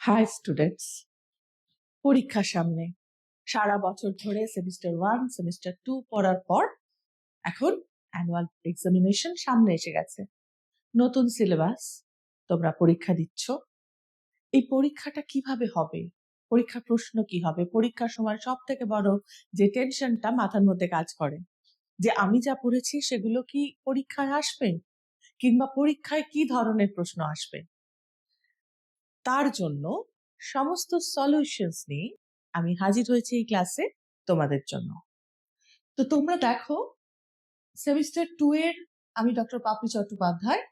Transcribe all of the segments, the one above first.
High students, পরীক্ষা সামনে। সারা বছর ধরে সেমিস্টার 1 সেমিস্টার 2 পড়ার পর এখন অ্যানুয়াল এক্সামিনেশন সামনে এসে গেছে। নতুন সিলেবাস, তোমরা পরীক্ষা দিচ্ছ। এই পরীক্ষাটা কিভাবে হবে, পরীক্ষা প্রশ্ন কি হবে, পরীক্ষার সময় সব থেকে বড় যে টেনশনটা মাথার মধ্যে কাজ করে যে আমি যা পড়েছি সেগুলো কি পরীক্ষায় আসবে, কিংবা পরীক্ষায় কি ধরনের প্রশ্ন আসবে। তার জন্য সমস্ত সলিউশনস নিয়ে আমি হাজির হয়েছি এই ক্লাসে তোমাদের জন্য। তো তোমরা দেখো, সেমিস্টার 2 এর আমি ডক্টর পাপড়ি চট্টোপাধ্যায়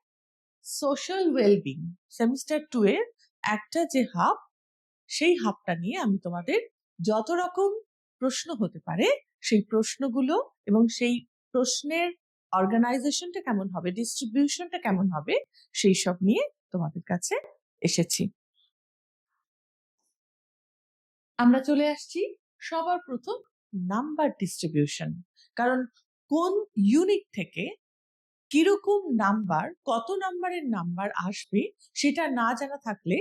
সোশ্যাল ওয়েলবিং সেমিস্টার 2 এর একটা যে হাব, সেই হাবটা নিয়ে আমি তোমাদের যত রকম প্রশ্ন হতে পারে সেই প্রশ্নগুলো এবং সেই প্রশ্নের অর্গানাইজেশনটা কেমন হবে, ডিস্ট্রিবিউশনটা কেমন হবে, সেই সব নিয়ে তোমাদের কাছে এসেছি। আমরা চলে আসছি সবার প্রথম নাম্বার ডিস্ট্রিবিউশন। কারণ কোন ইউনিট থেকে কিরকম নাম্বার, কত নাম্বারের নাম্বার আসবে সেটা না জানা থাকলে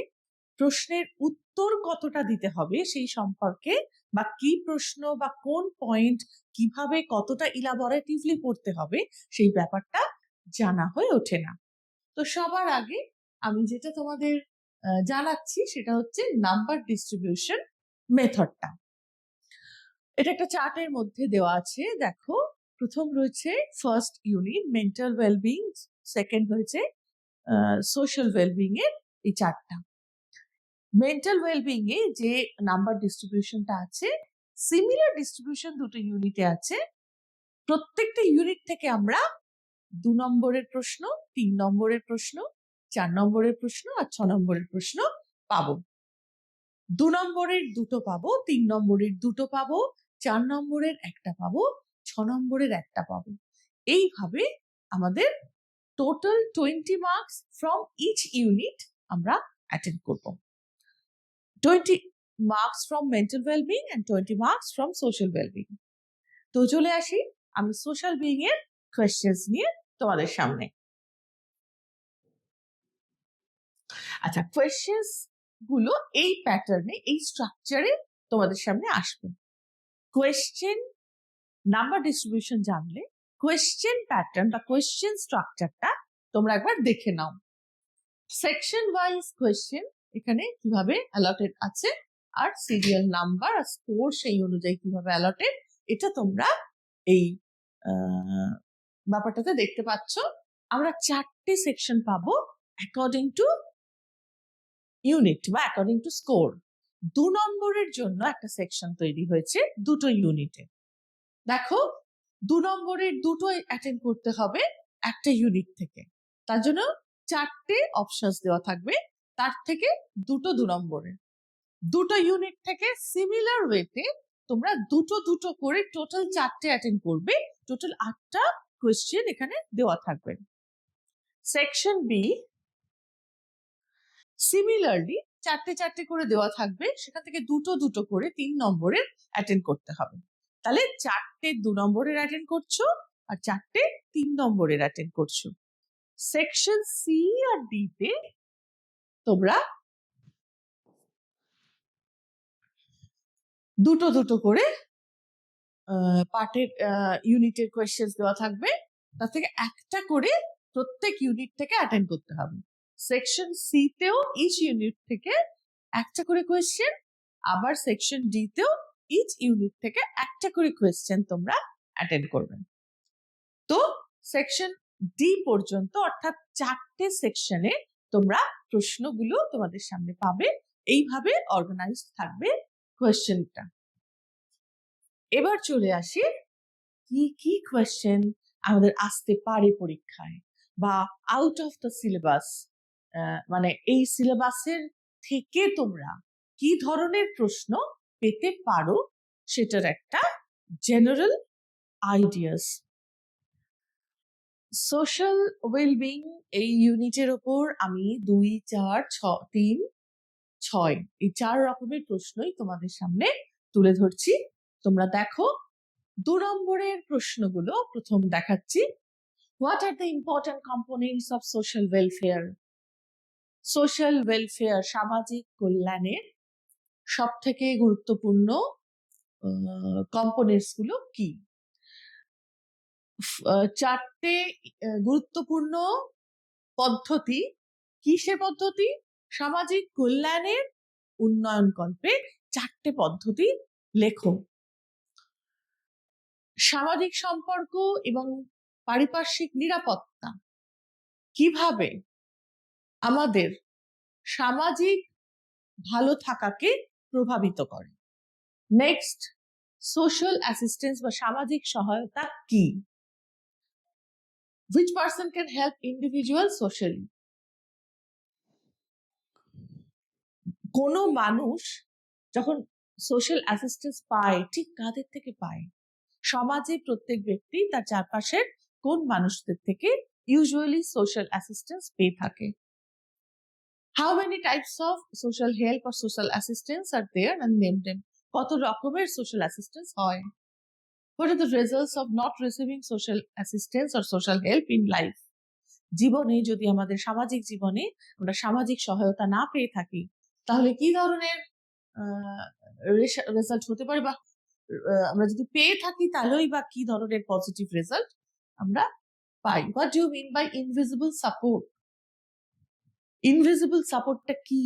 প্রশ্নের উত্তর কতটা দিতে হবে সেই সম্পর্কে, বা কি প্রশ্ন বা কোন পয়েন্ট কিভাবে কতটা ইলাবোরেটিভলি পড়তে হবে সেই ব্যাপারটা জানা হয়ে ওঠে না। তো সবার আগে আমি যেটা তোমাদের জানাচ্ছি সেটা হচ্ছে নাম্বার ডিস্ট্রিবিউশন মেথডটা। এটা একটা চার্টের মধ্যে দেওয়া আছে। দেখো, প্রথম রয়েছে first unit mental wellbeing, second হয়েছে সোশ্যাল ওয়েলবিং এর এই চারটা। মেন্টাল ওয়েলবিং এ যে নাম্বার ডিস্ট্রিবিউশনটা আছে, সিমিলার ডিস্ট্রিবিউশন দুটো ইউনিটে আছে। প্রত্যেকটা ইউনিট থেকে আমরা 2 নম্বরের প্রশ্ন, 3 নম্বরের প্রশ্ন, 4 নম্বরের প্রশ্ন আর 6 নম্বরের প্রশ্ন পাবো। 2 নম্বরের দুটো পাবো, 3 নম্বরের দুটো পাবো, 4 নম্বরের একটা পাবো, 6 নম্বরের একটা পাবো। এইভাবে আমাদের total 20 marks from each unit আমরা অ্যাটেন্ড করব। 20 marks from mental wellbeing and 20 marks from social wellbeing. তো চলে আসি আমি সোশ্যাল বিইং এর কোয়েশ্চেন্স নিয়ে তোমাদের সামনে। আচ্ছা, কোয়েশ্চেন্স গুলো এই প্যাটার্নে, এই স্ট্রাকচারে তোমাদের সামনে আসবে। কোয়েশ্চেন নাম্বার ডিস্ট্রিবিউশন জানলে কোয়েশ্চেন প্যাটার্ন বা কোয়েশ্চেন স্ট্রাকচারটা তোমরা একবার দেখে নাও। সেকশন ওয়াইজ কোয়েশ্চেন এখানে কিভাবে অ্যালটেড আছে, আর সিরিয়াল নাম্বার আর স্কোর সেই অনুযায়ী কিভাবে অ্যালটেড, এটা তোমরা এই ব্যাপারটাতে দেখতে পাচ্ছ। আমরা 4টে সেকশন পাবো অ্যাকর্ডিং টু ইউনিট বা অ্যাকর্ডিং টু স্কোর। 2 নম্বরের জন্য একটা সেকশন তৈরি হয়েছে দুটো ইউনিটে। দেখো, 2 নম্বরের দুটো অ্যাটেন্ড করতে হবে একটা ইউনিট থেকে। তার জন্য 4টে অপশনস দেওয়া থাকবে, তার থেকে দুটো 2 নম্বরের। দুটো ইউনিট থেকে সিমিলার ওয়েতে তোমরা দুটো দুটো করে টোটাল 4টে অ্যাটেন্ড করবে। টোটাল 8টা কোয়েশ্চেন এখানে দেওয়া থাকবে। সেকশন বি সিমিলারলি 4টে করে দেওয়া থাকবে, সেখান থেকে দুটো দুটো করে 3 নম্বরের অ্যাটেন্ড করতে হবে। তাহলে 4টে 2 নম্বরের অ্যাটেন্ড করছো আর 4টে 3 নম্বরের অ্যাটেন্ড করছো। সেকশন সি আর ডি তে তোমরা দুটো দুটো করে পার্টের ইউনিটের কোয়েশ্চেন্স দেওয়া থাকবে, তার থেকে একটা করে প্রত্যেক ইউনিট থেকে অ্যাটেন্ড করতে হবে। সেকশন সি তেও ইচ ইউনিট থেকে একটা করে কোয়েশ্চেন, আবার সেকশন ডি তেও ইচ ইউনিট থেকে একটা করে কোয়েশ্চেন তোমরা অ্যাটেন্ড করবে। তো সেকশন ডি পর্যন্ত, অর্থাৎ 4টে সেকশনে তোমরা প্রশ্নগুলো তোমাদের সামনে পাবে। এইভাবে অর্গানাইজ থাকবে কোয়েশ্চেনটা। এবার চলে আসি কি কি কোয়েশ্চেন আমাদের আসতে পারে পরীক্ষায়, বা আউট অফ দ্য সিলেবাস, মানে এই সিলেবাসের থেকে তোমরা কি ধরনের প্রশ্ন পেতে পারো সেটার একটা জেনারেল আইডিয়াস। সোশ্যাল ওয়েলবিং এই ইউনিটের ওপর আমি 2, 4, 6, 3, 6 এই 4 রকমের প্রশ্নই তোমাদের সামনে তুলে ধরছি। তোমরা দেখো, 2 নম্বরের প্রশ্নগুলো প্রথম দেখাচ্ছি। What are the important components of social welfare? Social welfare, সামাজিক কল্যাণের সব থেকে গুরুত্বপূর্ণ কম্পোনেন্টস গুলো কি? চারটে গুরুত্বপূর্ণ পদ্ধতি। কিসের পদ্ধতি? সামাজিক কল্যাণের উন্নয়ন কল্পে চারটে পদ্ধতি লেখো। সামাজিক সম্পর্ক এবং পারিপার্শ্বিক নিরাপত্তা কিভাবে আমাদের সামাজিক ভালো থাকাকে প্রভাবিত করে। নেক্সট, সোশ্যাল অ্যাসিস্ট্যান্স বা সামাজিক সহায়তা কি? Which person can help individual socially? কোনো মানুষ যখন সোশ্যাল অ্যাসিস্ট্যান্স পায় ঠিক কাদের থেকে পায়? সমাজে প্রত্যেক ব্যক্তি তার চারপাশের কোন মানুষদের থেকে ইউজুয়ালি সোশ্যাল অ্যাসিস্ট্যান্স পেয়ে থাকে। How many types of social help or social assistance are there and name them? কত রকমের সোশ্যাল অ্যাসিস্ট্যান্স হয়? What are the results of not receiving social assistance or social help in life? জীবনে যদি আমাদের সামাজিক জীবনে আমরা সামাজিক সহায়তা না পেয়ে থাকি তাহলে কি ধরনের রেজাল্ট হতে পারে, বা আমরা যদি পেয়ে থাকি তাহলেই বা কি ধরনের পজিটিভ রেজাল্ট আমরা পাই? What do you mean by invisible support? Invisible সাপোর্টটা কি?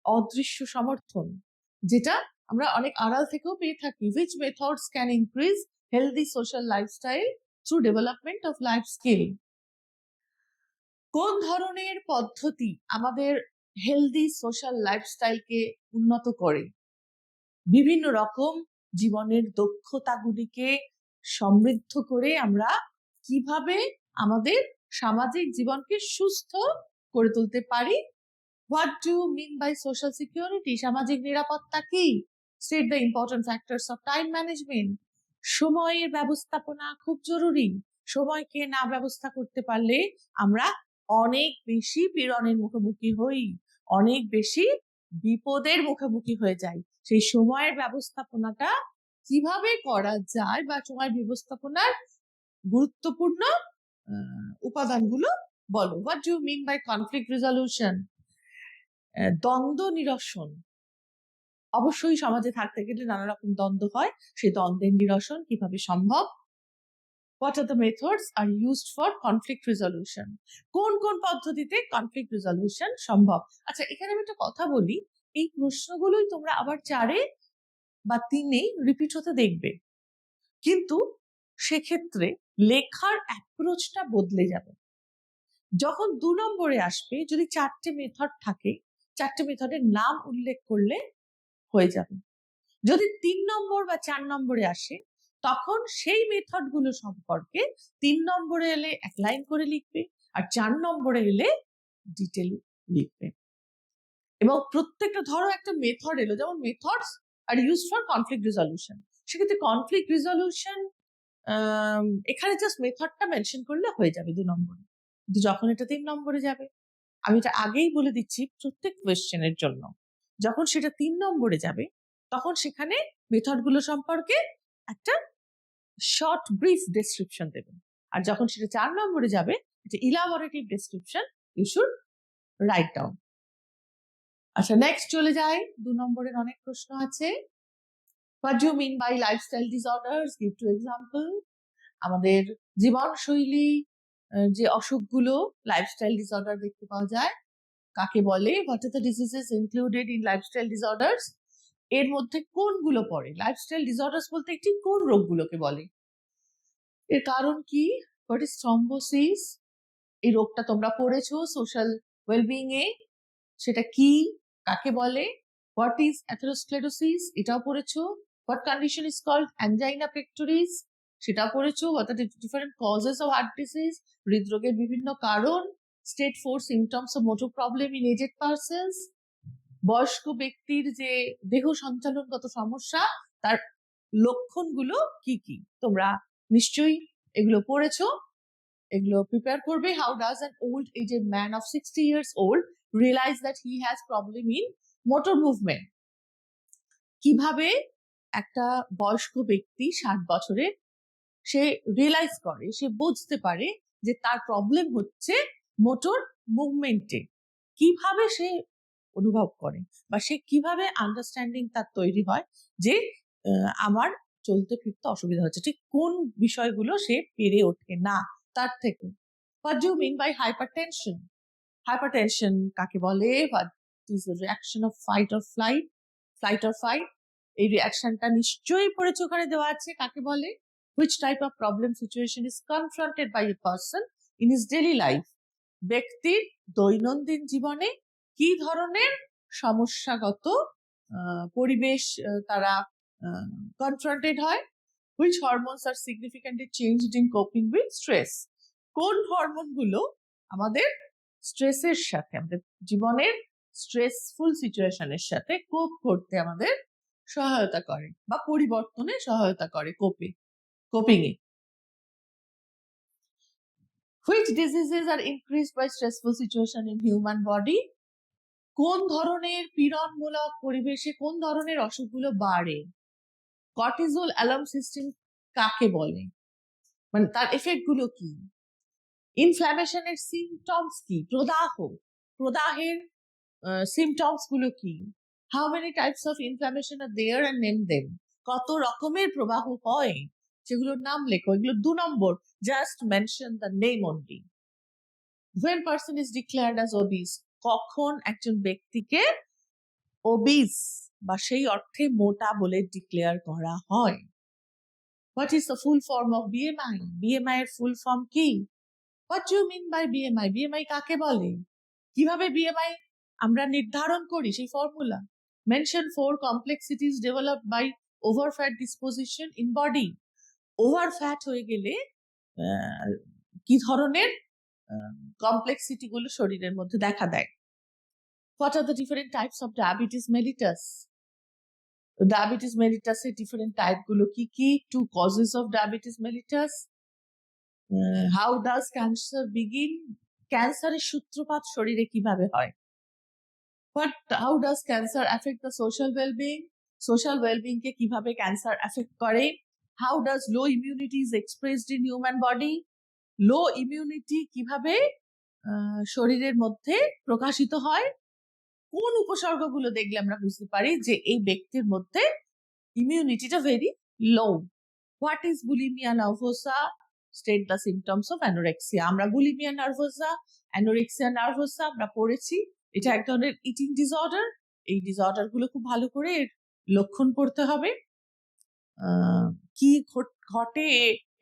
অদৃশ্য সমর্থন, যেটা আমরা অনেক আড়াল থেকেও পেয়ে থাকি। Which methods can increase healthy social lifestyle through development of life skill? কোন ধরনের পদ্ধতি আমাদের হেলদি সোশ্যাল লাইফস্টাইলকে উন্নত করে? বিভিন্ন রকম জীবনের দক্ষতাগুলিকে সমৃদ্ধ করে আমরা কিভাবে আমাদের সামাজিক জীবনকে সুস্থ করে তুলতে পারি? What do you mean by social security? সামাজিক নিরাপত্তা কি? State the important factors of time management. সময়ের ব্যবস্থাপনা খুব জরুরি। সময়কে না ব্যবস্থা করতে পারলে আমরা অনেক বেশি পীড়নের মুখোমুখি হই, অনেক বেশি বিপদের মুখোমুখি হয়ে যাই। সেই সময়ের ব্যবস্থাপনাটা কিভাবে করা যায় বা সময় ব্যবস্থাপনার গুরুত্বপূর্ণ উপাদানগুলো বলো। What do you mean by conflict resolution? দ্বন্দ্ব নিরসন। অবশ্যই সমাজে থাকতে গেলে নানা রকম দ্বন্দ্ব হয়, সেই দ্বন্দ্বের নিরসন কিভাবে সম্ভব? What are the methods are used for conflict resolution? কোন কোন পদ্ধতিতে কনফ্লিক্ট রেজলিউশন সম্ভব? আচ্ছা, এখানে আমি একটা কথা বলি, এই প্রশ্নগুলোই তোমরা আবার 4 বা 3 রিপিট হতে দেখবে, কিন্তু সেক্ষেত্রে লেখার অ্যাপ্রোচটা বদলে যাবে। যখন 2 নম্বরে আসবে, যদি 4টে মেথড থাকে, 4টে মেথডের নাম উল্লেখ করলে হয়ে যাবে। যদি 3 নম্বর বা 4 নম্বরে আসে, তখন সেই মেথড গুলো সম্পর্কে 3 নম্বরে এলে 1 লাইন করে লিখবে, আর 4 নম্বরে এলে ডিটেল লিখবে। এবং প্রত্যেকটা, ধরো একটা মেথড এলো, যেমন methods are used for conflict resolution, সেক্ষেত্রে কনফ্লিক্ট রেজলিউশন এখানে জাস্ট মেথডটা মেনশন করলে হয়ে যাবে 2 নম্বরে। কিন্তু যখন এটা 3 নম্বরে যাবে, আমি এটা আগেই বলে দিচ্ছি, প্রত্যেক কোয়েশ্চেনের জন্য যখন সেটা 3 নম্বরে যাবে তখন সেখানে মেথডগুলো সম্পর্কে একটা শর্ট ব্রিফ ডেসক্রিপশন দেবেন, আর যখন সেটা 4 নম্বরে যাবে এটা elaborative description you should write down. আচ্ছা, নেক্সট চলে যাই। 2 নম্বরের অনেক প্রশ্ন আছে। What do you mean by lifestyle disorders? Give 2 example. আমাদের জীবনশৈলী যে অসুখগুলো, লাইফস্টাইল ডিসঅর্ডার দেখতে পাওয়া যায়, কাকে বলে? What are the diseases included in lifestyle disorders? এর মধ্যে কোনগুলো পড়ে? লাইফস্টাইল ডিসঅর্ডার্স বলতে ঠিক কোন রোগগুলোকে বলে? এর কারণ কি? What is thrombosis? এই রোগটা তোমরা পড়েছো সোশ্যাল ওয়েলবিং এ, সেটা কি, কাকে বলে? What is atherosclerosis? এটাও পড়েছো। What condition is called angina pectoris? সেটাও পড়েছো। What are the different causes of heart disease? হৃদরোগের বিভিন্ন কারণ। State 4 symptoms of motor problem in aged persons. বয়স্ক ব্যক্তির যে দেহ সঞ্চালনগত সমস্যা, তার লক্ষণগুলো কি কি? তোমরা নিশ্চয়ই এগুলো পড়েছো, এগুলো প্রিপেয়ার করবে। How does an old aged man of 60 years old realize that he has problem in motor movement? কিভাবে একটা বয়স্ক ব্যক্তি 60 বছরের সে রিয়েলাইজ করে, সে বুঝতে পারে যে তার প্রবলেম হচ্ছে মোটর মুভমেন্টে। কিভাবে সে অনুভব করে বা সে কিভাবে আন্ডারস্ট্যান্ডিং তার তৈরি হয় যে আমার চলতে ফিরতে অসুবিধা হচ্ছে, ঠিক কোন বিষয়গুলো সে পেরে ওঠে না তার থেকে। What do you mean by hypertension? Hypertension কাকে বলে? What is the reaction of fight or flight, flight or fight? এই রিঅ্যাকশনটা নিশ্চয়ই পড়েছে, ওখানে দেওয়া আছে। কাকে বলে? which type of problem situation is confronted by a person in his daily life? ব্যক্তির দৈনন্দিন জীবনে কি ধরনের সমস্যাগত পরিবেশ তারা কনফ্রন্টেড হয়? which hormones are significantly changed in coping with stress? কোন হরমোনগুলো আমাদের স্ট্রেসের সাথে, আমাদের জীবনের স্ট্রেসফুল সিচুয়েশনের সাথে কোপ করতে আমাদের সহায়তা করে বা পরিবর্তনে সহায়তা করে, coping A. which diseases are increased by stressful situation in human body? কোন ধরনের পীড়নমূলক পরিবেশে কোন ধরনের অসুখগুলো বাড়ে? কর্টিজল অ্যালার্ম সিস্টেম কাকে বলে, মানে তার এফেক্ট গুলো কি? ইনফ্ল্যামেশনের সিমটমস কি? প্রদাহের সিমটমস গুলো কি? How many types of inflammation are there and name them? কত রকমের প্রবাহ হয় সেগুলোর নাম লেখো। এগুলো 2 নম্বর, just mention the name only. when person is declared as obese, কখন একজন ব্যক্তিকে ওবিস বা সেই অর্থে মোটা বলে ডিক্লেয়ার করা হয়? what is the full form of BMI? BMI এর ফুল ফর্ম কি? what do you mean by BMI? BMI কাকে বলে? কিভাবে BMI আমরা নির্ধারণ করি, সেই formula? mention 4 complexities developed by overfat disposition in body. ওভারফ্যাট হয়ে গেলে কি ধরনের কমপ্লেক্সিটি গুলো শরীরের মধ্যে দেখা দেয়? what are the different types of diabetes mellitus? diabetes mellitus এর different টাইপ গুলো কি কি? 2 causes of diabetes mellitus. how does cancer begin? ক্যান্সারের সূত্রপাত শরীরে কিভাবে হয়? how does cancer affect the social well-being? social well-being কে কিভাবে ক্যান্সার এফেক্ট করে? how does low immunity is expressed in human body? Low immunity কিভাবে শরীরের মধ্যে প্রকাশিত হয়? কোন উপসর্গগুলো দেখলে আমরা বুঝতে পারি যে এই ব্যক্তির মধ্যে ইমিউনিটিটা very low? What is bulimia nervosa? State the symptoms of anorexia. আমরা বুলিমিয়া নার্ভোসা, অ্যানোরেক্সিয়া নার্ভোসা আমরা পড়েছি। এটা এক ধরনের ইটিং ডিসঅর্ডার। এই ডিসঅর্ডার গুলো খুব ভালো করে এর লক্ষণ পড়তে হবে। কি ঘটে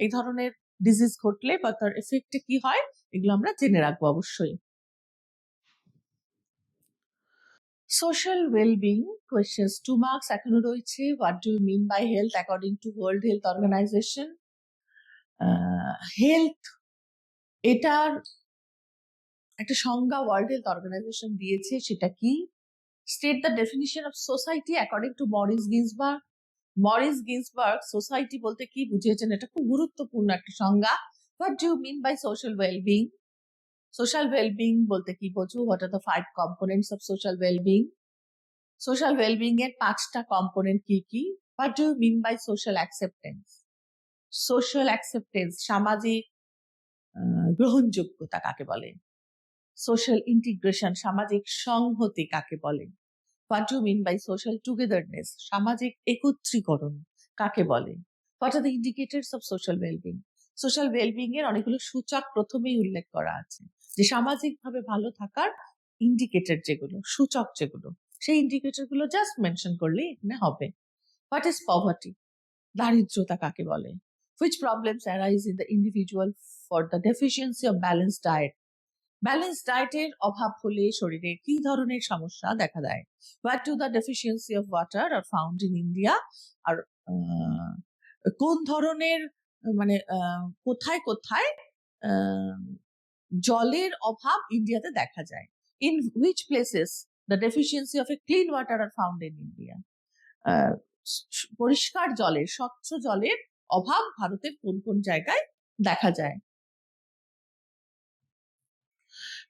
এই ধরনের ডিজিজ ঘটলে বা তার এফেক্টে কি হয়, এগুলো আমরা জেনে রাখবো অবশ্যই। সোশ্যাল ওয়েলবিং কোয়েশ্চেন্স 2 মার্কস এখনো রয়েছে। What do you mean by health according to world health organization? Health এটার একটা সংজ্ঞা ওয়ার্ল্ড হেলথ অর্গানাইজেশন দিয়েছে, সেটা কি? State the definition of society according to Morris Ginsberg. Morris Ginsberg society বলতে কি বুঝিয়েছেন, এটা খুব গুরুত্বপূর্ণ একটা সংজ্ঞা। What do you mean by social wellbeing? Social wellbeing বলতে কি বোঝো? What are the 5 components of social wellbeing? Social wellbeing এর 5টা কম্পোনেন্ট কি কি? What do you mean by social acceptance? Social acceptance সামাজিক গ্রহণযোগ্যতা কাকে বলে? সোশ্যাল ইন্টিগ্রেশন সামাজিক সংহতি কাকে বলে? What do you mean by social togetherness সামাজিক একত্রীকরণ কাকে বলে? What are the indicators of social wellbeing? Social wellbeing এর অনেকগুলো সূচক প্রথমেই উল্লেখ করা আছে, যে সামাজিকভাবে ভালো থাকার ইন্ডিকেটর যেগুলো, সূচক যেগুলো, সেই ইন্ডিকেটর গুলো জাস্ট মেনশন করলেই এখানে হবে। What is poverty? দারিদ্রতা কাকে বলে? which problems arise in the individual for the deficiency of balanced diet? Balance ডায়েটের অভাব হলে শরীরে কি ধরনের সমস্যা দেখা দেয়? What to the deficiency of water are found in India? আর কোন ধরনের মানে কোথায় কোথায় জলের অভাব ইন্ডিয়াতে দেখা যায়? In which places the deficiency of a clean water are found in India? পরিষ্কার জলের, স্বচ্ছ জলের অভাব ভারতের কোন কোন জায়গায় দেখা যায়?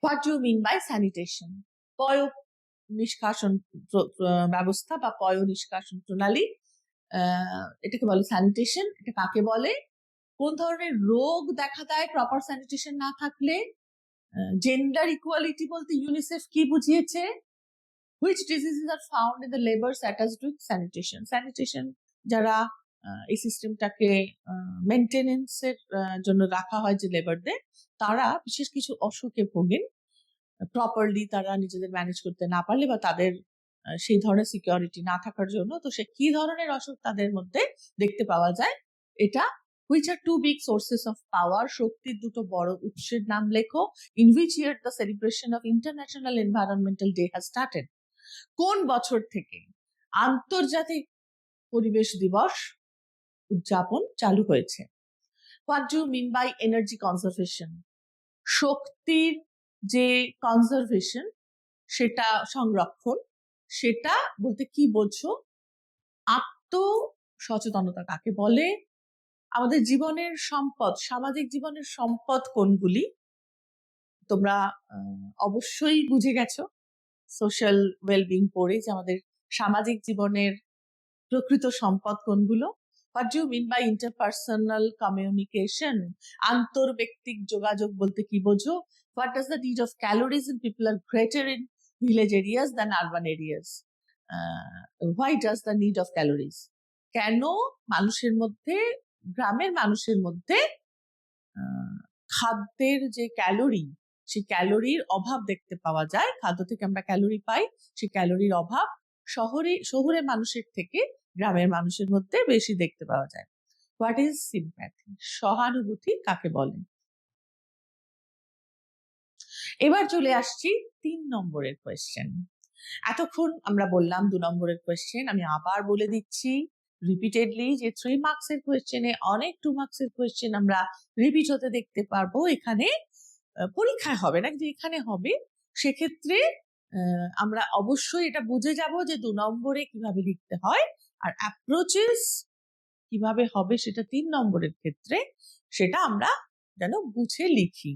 What do you mean by sanitation? পয় নিষ্কাশন ব্যবস্থা বা পয় নিষ্কাশন প্রণালী, এটাকে বলে স্যানিটেশন। এটা কাকে বলে? কোন ধরনের রোগ দেখা দেয় প্রপার স্যানিটেশন না থাকলে? জেন্ডার ইকুয়ালিটি বলতে ইউনিসেফ কি বুঝিয়েছে? Which diseases are found in the labors attached with sanitation? Sanitation যারা এই সিস্টেমটাকে মেনটেনেন্সের জন্য রাখা হয় যে লেবারদের, তারা বিশেষ কিছু অসুখে ভোগেন প্রপারলি, তারা নিজেদের ম্যানেজ করতে না পারলে বা তাদের সেই ধরনের সিকিউরিটি না থাকার জন্য। তো সে কি ধরনের অসুখ তাদের মধ্যে দেখতে পাওয়া যায়? এটা which are two big sources of power, শক্তির দুটো বড় উৎসের নাম লেখো। In which year the celebration of International Environmental Day has started? কোন বছর থেকে আন্তর্জাতিক পরিবেশ দিবস উদযাপন চালু হয়েছে? What do you mean by energy conservation? শক্তির যে কনজারভেশন, সেটা সংরক্ষণ, সেটা বলতে কি বোঝো? আত্ম সচেতনতা কাকে বলে? আমাদের জীবনের সম্পদ, সামাজিক জীবনের সম্পদ কোনগুলি? তোমরা অবশ্যই বুঝে গেছো সোশ্যাল ওয়েলবিং পড়ে যে আমাদের সামাজিক জীবনের প্রকৃত সম্পদ কোনগুলো। What do you mean by interpersonal communication? আন্তর্ব্যক্তিক যোগাযোগ বলতে কি বোঝো? What does the need of calories in people are greater in village areas than urban areas? Why does the need of calories? কেন মানুষের মধ্যে, গ্রামের মানুষের মধ্যে খাদ্যের যে ক্যালোরি, সেই ক্যালোরির অভাব দেখতে পাওয়া যায়? খাদ্য থেকে আমরা ক্যালোরি পাই, সেই ক্যালোরির অভাব শহরের মানুষের থেকে গ্রামের মানুষের মধ্যে বেশি দেখতে পাওয়া যায়। What is sympathy? সহানুভূতি কাকে বলে? এবার চলে আসছি 3 নম্বরের কোয়েশ্চেন। এতক্ষণ আমরা বললাম 2 নম্বরের কোয়েশ্চেন, আমি আবার বলে দিচ্ছি রিপিটেডলি যে 3 মার্কসের কোয়েশ্চেনে অনেক 2 মার্কসের কোয়েশ্চেন আমরা রিপিট হতে দেখতে পারবো। এখানে পরীক্ষায় হবে না, কিন্তু এখানে হবে। সেক্ষেত্রে আমরা অবশ্যই এটা বুঝে যাব যে 2 নম্বরে কিভাবে লিখতে হয়, আর অ্যাপ্রোচেস কিভাবে হবে সেটা 3 নম্বরের ক্ষেত্রে, সেটা আমরা যেন বুঝে লিখি।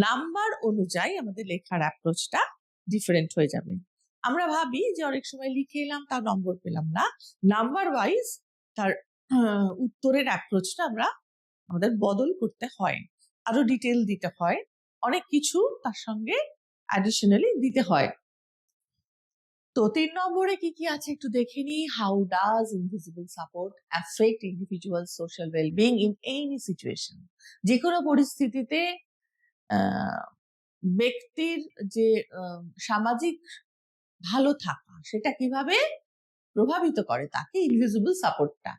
নাম্বার অনুযায়ী আমাদের লেখার অ্যাপ্রোচটা ডিফারেন্ট হয়ে যাবে। আমরা ভাবি যে অনেক সময় লিখে এলাম, তার নম্বর পেলাম না। নাম্বার ওয়াইজ তার উত্তরের অ্যাপ্রোচটা আমাদের বদল করতে হয়, আরো ডিটেল দিতে হয়, অনেক কিছু তার সঙ্গে অ্যাডিশনালি দিতে হয়। তো 3 নম্বরে কি কি আছে একটু দেখে নিই। How does invisible support affect individual social wellbeing in any situation? যে কোনো পরিস্থিতিতে ব্যক্তির যে সামাজিক ভালো থাকা, সেটা কিভাবে প্রভাবিত করে তাকে ইনভিজিবল সাপোর্টটা।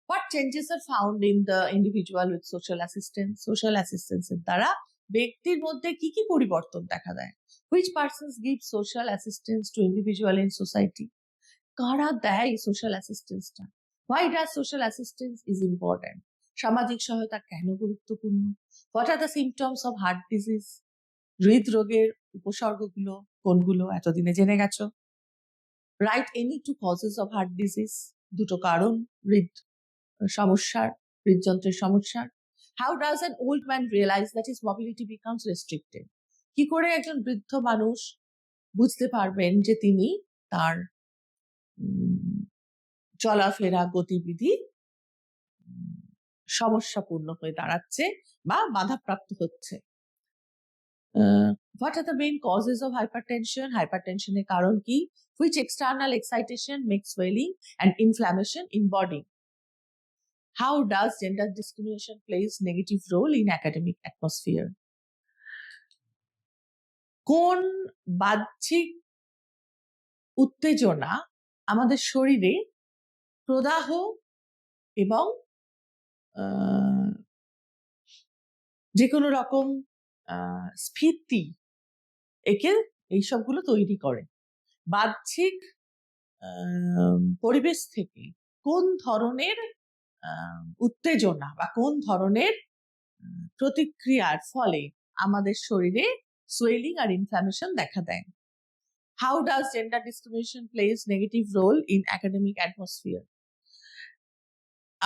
What changes are found in the individual with social assistance? Social assistance এর দ্বারা ব্যক্তির মধ্যে কি কি পরিবর্তন দেখা দেয়? Which persons give social assistance to individual in society? কারা দেয় social অ্যাসিস্ট্যান্সটা? Why does social assistance is important? সামাজিক সহায়তা কেন গুরুত্বপূর্ণ? What are the symptoms of heart disease? হৃদরোগের উপসর্গগুলো কোনগুলো এতদিনে জেনে গেছো। Write any 2 causes of heart disease, দুটো কারণ সমস্যার, হৃদযন্ত্রের সমস্যার। How does an old man realize that his mobility becomes restricted? কি করে একজন বৃদ্ধ মানুষ বুঝতে পারবেন যে তিনি তার চলাফেরা গতিবিধি সমস্যাপূর্ণ হয়ে দাঁড়াচ্ছে বা বাধাপ্রাপ্ত হচ্ছে? What are the main causes of hypertension? Hypertension এর কারণ কি? Which external excitation makes swelling and inflammation in body? How does gender discrimination plays negative role in academic atmosphere? কোন বাহ্যিক উত্তেজনা আমাদের শরীরে প্রদাহ এবং যে কোনো রকম স্ফীতি এইসবগুলো তৈরি করে? বাহ্যিক পরিবেশ থেকে কোন ধরনের উত্তেজনা বা কোন ধরনের প্রতিক্রিয়ার ফলে আমাদের শরীরে সোয়েলিং আর ইনফ্ল্যামেশন দেখা দেয়? How does gender discrimination plays negative role in academic atmosphere?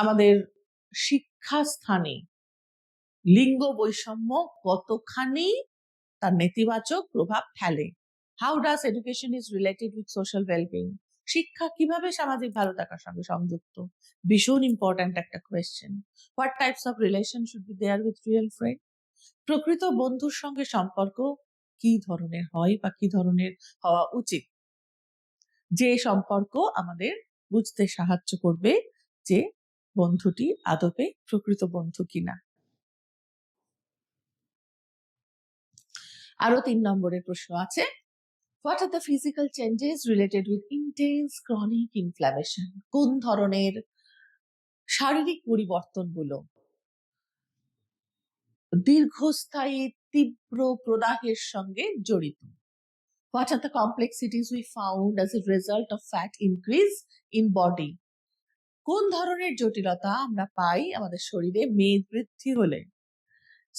আমাদের শিক্ষাস্থানে লিঙ্গ বৈষম্য কতখানি তার নেতিবাচক প্রভাব ফেলে? How does education is related with social well-being? শিক্ষা কিভাবে সামাজিক ভালো থাকার সঙ্গে সংযুক্ত? ভীষণ ইম্পর্ট্যান্ট একটা question. What types of relation should be there with real friend? প্রকৃত বন্ধুর সঙ্গে সম্পর্ক কি ধরনের হয় বা কি ধরনের হওয়া উচিত, যে সম্পর্ক আমাদের বুঝতে সাহায্য করবে যে বন্ধুটি আদপে প্রকৃত বন্ধু কিনা। আরো 3 নম্বরের প্রশ্ন আছে, What are the physical changes related with intense chronic inflammation? কোন ধরনের শারীরিক পরিবর্তনগুলো দীর্ঘস্থায়ী তীব্র প্রদাহের সঙ্গে জড়িত? What are the complexities we found as a result of fat increase in body? কোন ধরনের জটিলতা আমরা পাই আমাদের শরীরে মেদ বৃদ্ধি হলে?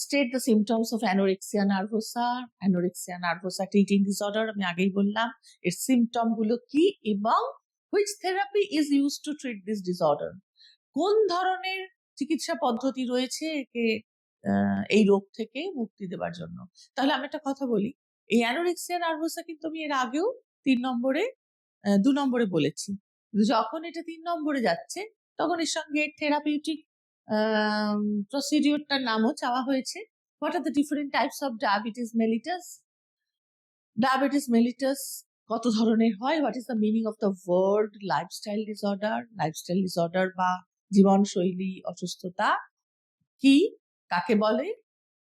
State the symptoms of anorexia nervosa. Anorexia nervosa একটা eating disorder, আমি আগেই বললাম এর সিমটম গুলো কি এবং which therapy is used to treat this disorder? কোন ধরনের চিকিৎসা পদ্ধতি রয়েছে একে এই রোগ থেকে মুক্তি দেওয়ার জন্য? তাহলে আমি একটা কথা বলি, এই অ্যানোরেক্সিয়া নার্ভোসা কিন্তু আমি এর আগেও 2 নম্বরে বলেছি, যখন এটা 3 নম্বরে যাচ্ছে তখন এর সঙ্গে থেরাপিউটিক প্রসিডিওরটার নামও চাওয়া হয়েছে। What are the different types of diabetes mellitus? Diabetes mellitus কত ধরনের হয়? What is the meaning of the word lifestyle disorder? Lifestyle disorder বা জীবনশৈলী অসুস্থতা কি, কাকে বলে,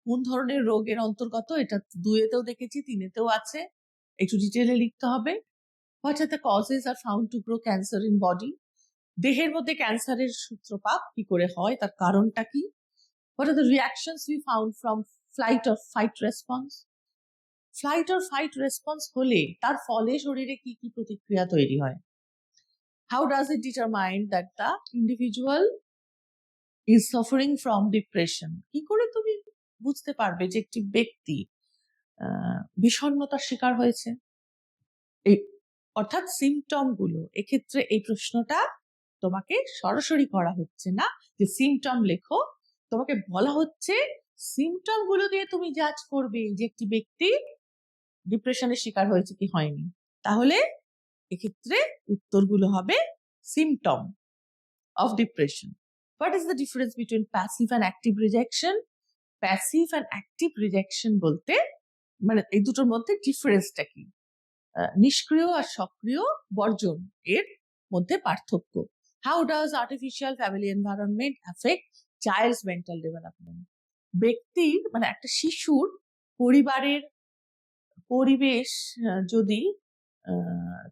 কোন ধরনের রোগের অন্তর্গত? এটা 2-এতেও দেখেছি, 3-এতেও আছে, একটু ডিটেইলে লিখতে হবে। What are the causes are found to grow cancer in body? দেহের মধ্যে ক্যান্সারের সূত্রপাত কি করে হয়, তার কারণটা কি? What are the reactions we found from flight or fight response? Flight or fight response হলে তার ফলে শরীরে কি কি প্রতিক্রিয়া তৈরি হয়? How does it determine that the individual is suffering from depression? কি করে তুমি বুঝতে পারবে যে একটি ব্যক্তি বিষণ্ণতার শিকার হয়েছে? এই অর্থাৎ সিমটম গুলো, এক্ষেত্রে এই প্রশ্নটা তোমাকে সরাসরি করা হচ্ছে না যে সিমটম লেখো, তোমাকে বলা হচ্ছে সিমটম গুলো দিয়ে তুমি জাজ করবে যে একটি ব্যক্তি ডিপ্রেশনের শিকার হয়েছে কি হয়নি। তাহলে এক্ষেত্রে উত্তরগুলো হবে symptom of depression. What is the difference between passive and active rejection? Passive and active rejection বলতে মানে এই দুটোর মধ্যে ডিফারেন্সটা কি? নিষ্ক্রিয় আর সক্রিয় বর্জন এর মধ্যে পার্থক্য। How does artificial family environment affect child's mental development? ব্যক্তির মানে একটা শিশুর পরিবারের পরিবেশ যদি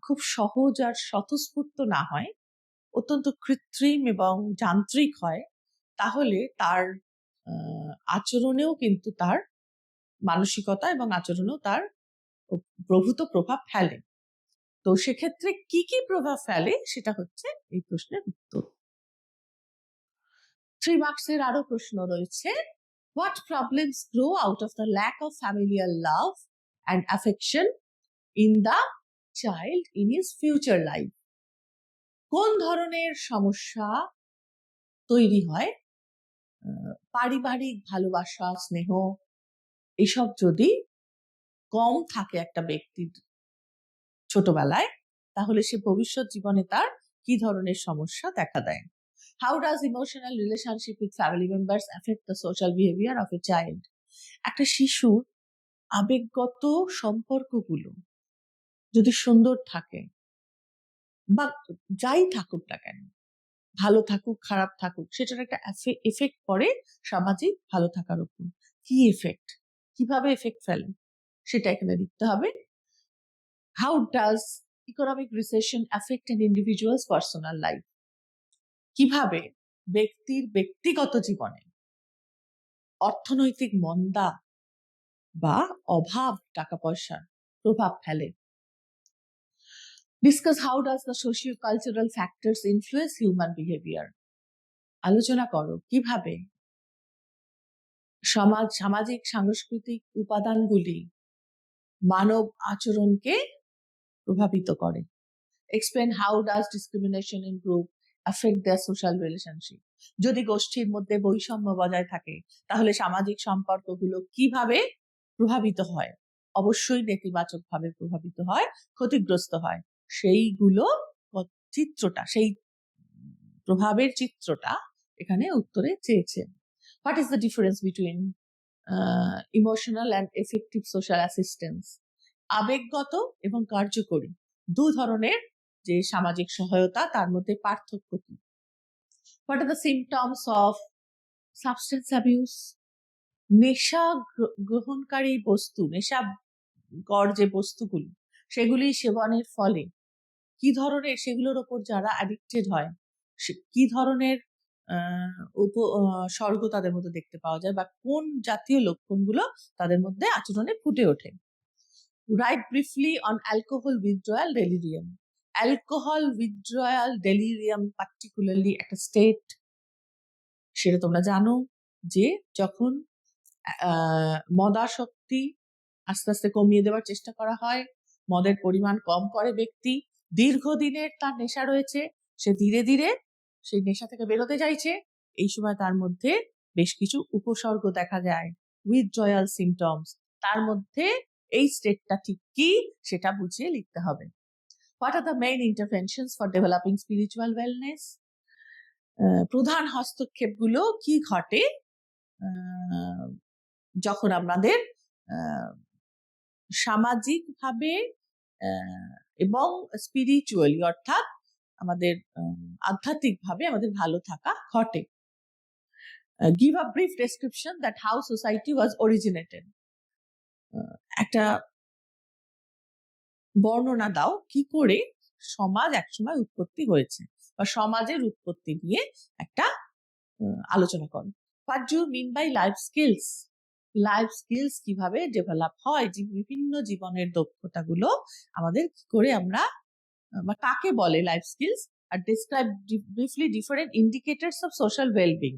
খুব সহজ আর স্বতঃস্ফূর্ত না হয়, অত্যন্ত কৃত্রিম এবং যান্ত্রিক হয়, তাহলে তার আচরণেও কিন্তু তার মানসিকতা এবং আচরণেও তার প্রভূত প্রভাব ফেলে। তো সেক্ষেত্রে কি কি প্রভাব ফেলে সেটা হচ্ছে এই প্রশ্নের উত্তর। 3 মার্কসের আরো প্রশ্ন রয়েছে, What problems grow out of the lack of familial love and affection in the child in his future life? কোন ধরনের সমস্যা তৈরি হয় পারিবারিক ভালোবাসা, স্নেহ এসব যদি কম থাকে একটা ব্যক্তির ছোটবেলায়, তাহলে সে ভবিষ্যৎ জীবনে তার কি ধরনের সমস্যা দেখা দেয়? How does emotional relationship with family members affect the social behavior of a child? একটা শিশুর আবেগগত সম্পর্কগুলো যদি সুন্দর থাকে বা যাই থাকুক না কেন, ভালো থাকুক খারাপ থাকুক, সেটার একটা এফেক্ট পড়ে সামাজিক ভালো থাকার উপর। কি এফেক্ট, কিভাবে এফেক্ট ফেলে সেটা এখানে লিখতে হবে। How does economic recession affect an individual's personal life? কিভাবে ব্যক্তির ব্যক্তিগত জীবনে অর্থনৈতিক মন্দা বা অভাব টাকা পয়সার প্রভাব ফেলে? Discuss how does the socio-cultural factors influence human behavior? আলোচনা করো কিভাবে সামাজিক সাংস্কৃতিক উপাদানগুলি মানব আচরণকে প্রভাবিত করে। Explain how does discrimination in group affect their social relationship? যদি গোষ্ঠীর মধ্যে বৈষম্য বজায় থাকে তাহলে সামাজিক সম্পর্কগুলো কিভাবে প্রভাবিত হয়? অবশ্যই নেতিবাচক ভাবে প্রভাবিত হয়, ক্ষতিগ্রস্ত হয়। সেইগুলো চিত্রটা, সেই প্রভাবের চিত্রটা এখানে উত্তরে চেয়েছে। What is the difference between emotional and effective social assistance. আবেগগত এবং কার্যকরী দু ধরনের যে সামাজিক সহায়তা, তার মধ্যে পার্থক্য কি? What are the symptoms of substance abuse? নেশা গ্রহণকারী বস্তু, নেশাকর যে বস্তুগুলি, সেগুলি সেবনের ফলে কি ধরনের, সেগুলোর ওপর যারা অ্যাডিক্টেড হয়, কি ধরনের উপসর্গ তাদের মধ্যে দেখতে পাওয়া যায়, বা কোন জাতীয় লক্ষণগুলো তাদের মধ্যে আচরণে ফুটে ওঠে? Right briefly on alcohol withdrawal delirium. Alcohol withdrawal delirium particularly একটা স্টেট, সেটা তোমরা জানো, যে যখন মদাসক্তি আস্তে আস্তে কমিয়ে দেওয়ার চেষ্টা করা হয়, মদের পরিমাণ কম করে ব্যক্তি, দীর্ঘদিনের তার নেশা রয়েছে, সে ধীরে ধীরে সেই নেশা থেকে বেরোতে চাইছে, এই সময় তার মধ্যে বেশ কিছু উপসর্গ দেখা যায়, উইথড্রয়াল সিমটমস। তার মধ্যে এই স্টেটটা ঠিক কি সেটা বুঝিয়ে লিখতে হবে। What are the main interventions for developing spiritual wellness? প্রধান হস্তক্ষেপগুলো কি ঘটে যখন আমাদের সামাজিকভাবে এবং স্পিরিচুয়ালি, অর্থাৎ আমাদের আধ্যাত্মিকভাবে আমাদের ভালো থাকা ঘটে? Give a brief description that how society was originated. একটা বর্ণনা দাও কি করে সমাজ একসময় উৎপত্তি হয়েছে, বা সমাজের উৎপত্তি নিয়ে একটা আলোচনা করো। What do you mean by life skills? Life skills কিভাবে ডেভেলপ হয়, যে বিভিন্ন জীবনের দক্ষতাগুলো আমাদের কি করে আমরা, বা কাকে বলে লাইফ স্কিলস? আর describe briefly different indicators of social wellbeing.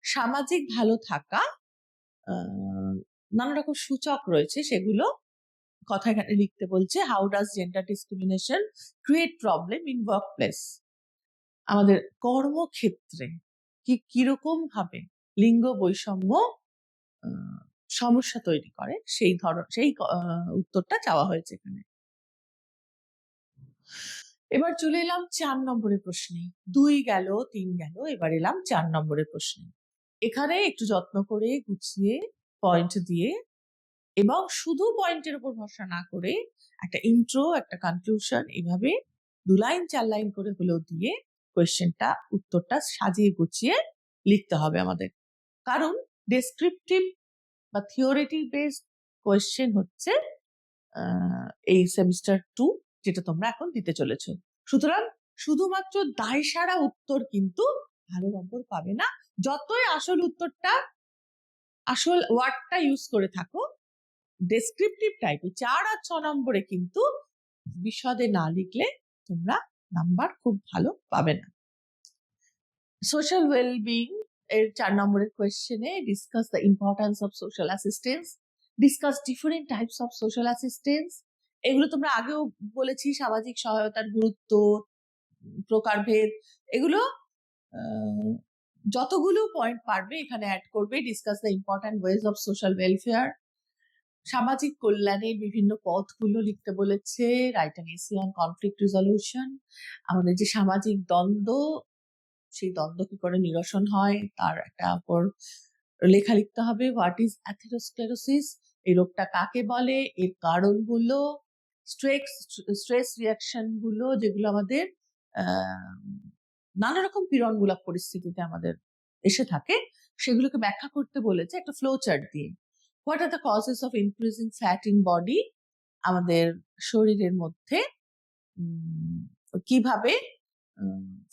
সামাজিক ভালো থাকা নানা রকম সূচক রয়েছে, সেগুলো কথা এখানে লিখতে বলছে। How does gender discrimination create problem in work place? আমাদের কর্মক্ষেত্রে কিরকম ভাবে লিঙ্গ বৈষম্য সমস্যা তৈরি করে, সেই উত্তরটা চাওয়া হয়েছে এখানে। এবার চলে এলাম 4 নম্বরের প্রশ্নে। 2 গেল, 3 গেল, এবার এলাম 4 নম্বরের প্রশ্নে। এখানে একটু যত্ন করে গুছিয়ে পয়েন্ট দিয়ে, এবং শুধু পয়েন্টের উপর ভরসা না করে একটা ইন্ট্রো, একটা কনক্লুশন, এভাবে 2 লাইন 4 লাইন করে হলেও দিয়ে কোয়েশ্চেনটা, উত্তরটা সাজিয়ে গুছিয়ে লিখতে হবে আমাদের। কারণ ডেসক্রিপটিভ বা থিওরিটি বেসড কোয়েশ্চেন হচ্ছে এই সেমিস্টার 2, যেটা তোমরা এখন দিতে চলেছো। সুতরাং শুধুমাত্র দায়সারা উত্তর কিন্তু ভালো নম্বর পাবে না। যতই আসল উত্তরটা, আসল ওয়ার্ডটা ইউজ করে থাকো, ডেসক্রিপটিভ টাইপে 4 আর 6 নম্বরে কিন্তু বিশদে না লিখলে তোমরা নাম্বার খুব ভালো পাবে না। সোশ্যাল ওয়েলবিং এর 4 নম্বরের কোয়েশ্চেনে discuss the importance of social assistance, discuss different types of social assistance. এগুলো তোমরা আগেও বলেছি, সামাজিক সহায়তার গুরুত্ব, প্রকারভেদ, এগুলো যতগুলো পয়েন্ট পারবে এখানে অ্যাড করবে। Discuss the important ways of social welfare, সামাজিক কল্যাণের বিভিন্ন পথগুলো লিখতে বলেছে। Write an essay on conflict resolution, আমাদের যে সামাজিক দ্বন্দ্ব, সেই দ্বন্দ্ব কি করে নিরসন হয় তার একটা উপর লেখা লিখতে হবে। হোয়াট ইজ অ্যাথেরোস্ক্লেরোসিস, এই রোগটা কাকে বলে, এর কারণগুলো, স্ট্রেস রিয়াকশন গুলো, যেগুলো আমাদের নানা রকম পীড়নমূলক পরিস্থিতিতে আমাদের এসে থাকে, সেগুলোকে ব্যাখ্যা করতে বলেছে একটা ফ্লো চার্ট দিয়ে। What are the causes of increasing fat in body, আমাদের শরীরের মধ্যে কিভাবে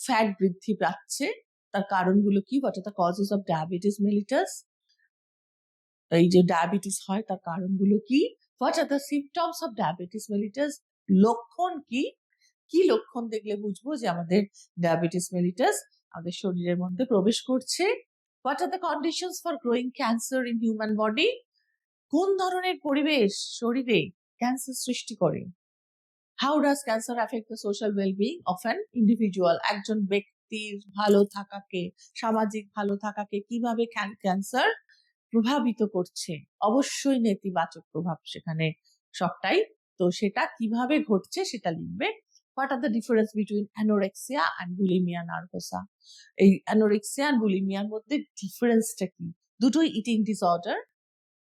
ফ্যাট বৃদ্ধি পাচ্ছে, তার কারণগুলো কি? What are the causes of diabetes mellitus, এই যে ডায়াবেটিস হয় তার কারণগুলো কি? What are the symptoms of diabetes mellitus, লক্ষণ কি? কি লক্ষণ দেখলে বুঝবো যে আমাদের ডায়াবেটিস মেলিটাস আমাদের শরীরের মধ্যে প্রবেশ করছে? What are the conditions for growing cancer in human body, কোন ধরনের পরিবেশ শরীরে ক্যান্সার সৃষ্টি করে? How does cancer affect the social wellbeing of an individual, একজন ব্যক্তির ভালো থাকাকে, সামাজিক ভালো থাকাকে কিভাবে ক্যান্সার প্রভাবিত করছে? অবশ্যই নেতিবাচক প্রভাব সেখানে সবটাই। তো সেটা কিভাবে ঘটছে সেটা লিখবে। What are the difference between anorexia and bulimia nervosa, এই অ্যানোরেক্সিয়া আর বুলিমিয়ার মধ্যে ডিফারেন্সটা কি? দুটোই ইটিং ডিসঅর্ডার,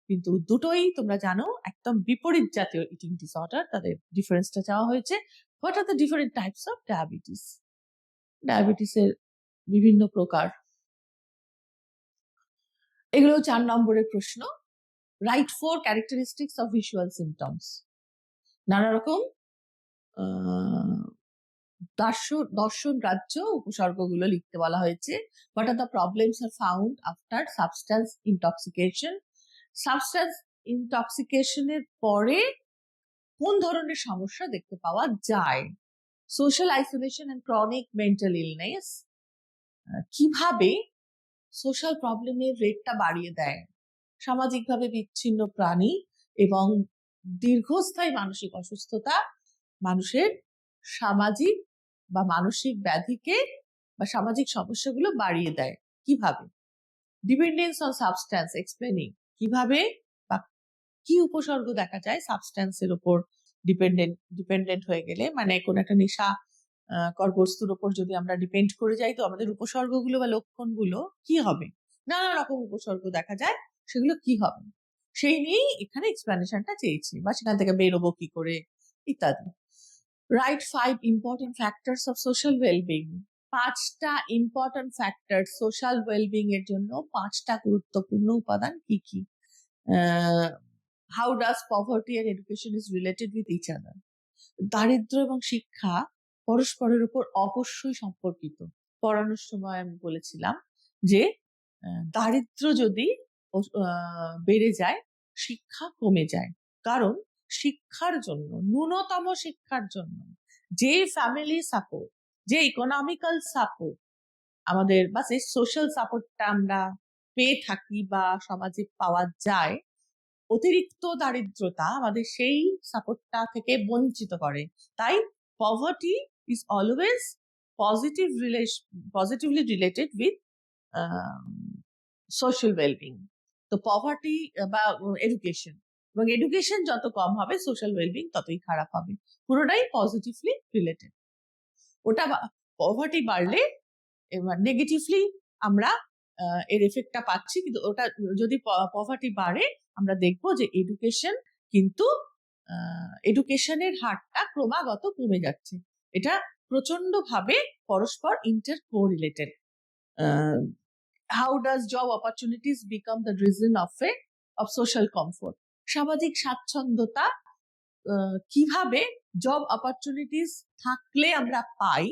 কিন্তু দুটোই তোমরা জানো একদম বিপরীত জাতীয় ইটিং ডিসঅর্ডার, তাদের ডিফারেন্সটা চাওয়া হয়েছে। What are the different types of diabetes? ডায়াবেটিসের বিভিন্ন প্রকার, এগুলো 4 নম্বরের প্রশ্ন। Write 4 characteristics of visual symptoms. নানা রকম দর্শন গ্রাহ্য উপসর্গগুলো লিখতে বলা হয়েছে। What are the problems are found after substance intoxication? Substance ইনটক্সিকেশনের পরে কোন ধরনের সমস্যা দেখতে পাওয়া যায়? Social isolation and chronic mental illness. কিভাবে সোশ্যাল প্রবলেমের রেটটা বাড়িয়ে দেয়? সামাজিকভাবে বিচ্ছিন্ন প্রাণী এবং দীর্ঘস্থায়ী মানসিক অসুস্থতা মানুষের সামাজিক বা মানসিক ব্যাধিকে বা সামাজিক সমস্যাগুলো বাড়িয়ে দেয় কিভাবে? ডিপেন্ডেন্স অন সাবস্ট্যান্স এক্সপ্লেনিং, কিভাবে বা কি উপসর্গ দেখা যায় সাবস্ট্যান্সের উপর ডিপেন্ডেন্ট হয়ে গেলে, মানে কোন একটা নেশা বস্তুর উপর যদি আমরা ডিপেন্ড করে যাই তো আমাদের উপসর্গগুলো বা লক্ষণগুলো কি হবে? নানা রকম উপসর্গ দেখা যায়, সেগুলো কি হবে সেই নিয়েই এখানে এক্সপ্লেনেশনটা চেয়েছি, বা সেখান থেকে বেরোবো কি করে ইত্যাদি। Write 5 important factors of social wellbeing. 5টা ইম্পর্টেন্ট ফ্যাক্টর সোশ্যাল ওয়েলবিং এর জন্য, 5টা গুরুত্বপূর্ণ উপাদান কি কি? How does poverty and education is related with each other? দারিদ্র এবং শিক্ষা পরস্পরের উপর অবশ্যই সম্পর্কিত। পড়ানোর সময় আমি বলেছিলাম যে দারিদ্র যদি বেড়ে যায়, শিক্ষা কমে যায়। কারণ শিক্ষার জন্য, ন্যূনতম শিক্ষার জন্য যে ফ্যামিলি সাপোর্ট, যে ইকোনমিক্যাল সাপোর্ট আমাদের বা সেই সোশ্যাল সাপোর্টটা আমরা পেয়ে থাকি বা সমাজে পাওয়া যায়, অতিরিক্ত দারিদ্রতা আমাদের সেই সাপোর্টটা থেকে বঞ্চিত করে। তাই poverty is always positively related with social wellbeing. তো পভার্টি বা এডুকেশন, এবং এডুকেশন যত কম হবে সোশ্যাল ওয়েলবিং ততই খারাপ হবে। পুরোটাই পজিটিভলি রিলেটেড। ওটা পভার্টি বাড়লে এবার নেগেটিভলি আমরা এর এফেক্টটা পাচ্ছি, কিন্তু ওটা যদি পভার্টি বাড়ে আমরা দেখবো যে এডুকেশনের হারটা ক্রমাগত কমে যাচ্ছে। এটা প্রচন্ড ভাবে পরস্পর inter correlated. How does job opportunities become the reason of social comfort? সামাজিক স্বাচ্ছন্দ্যতা কিভাবে জব অপরচুনিটিস থাকলে আমরা পাই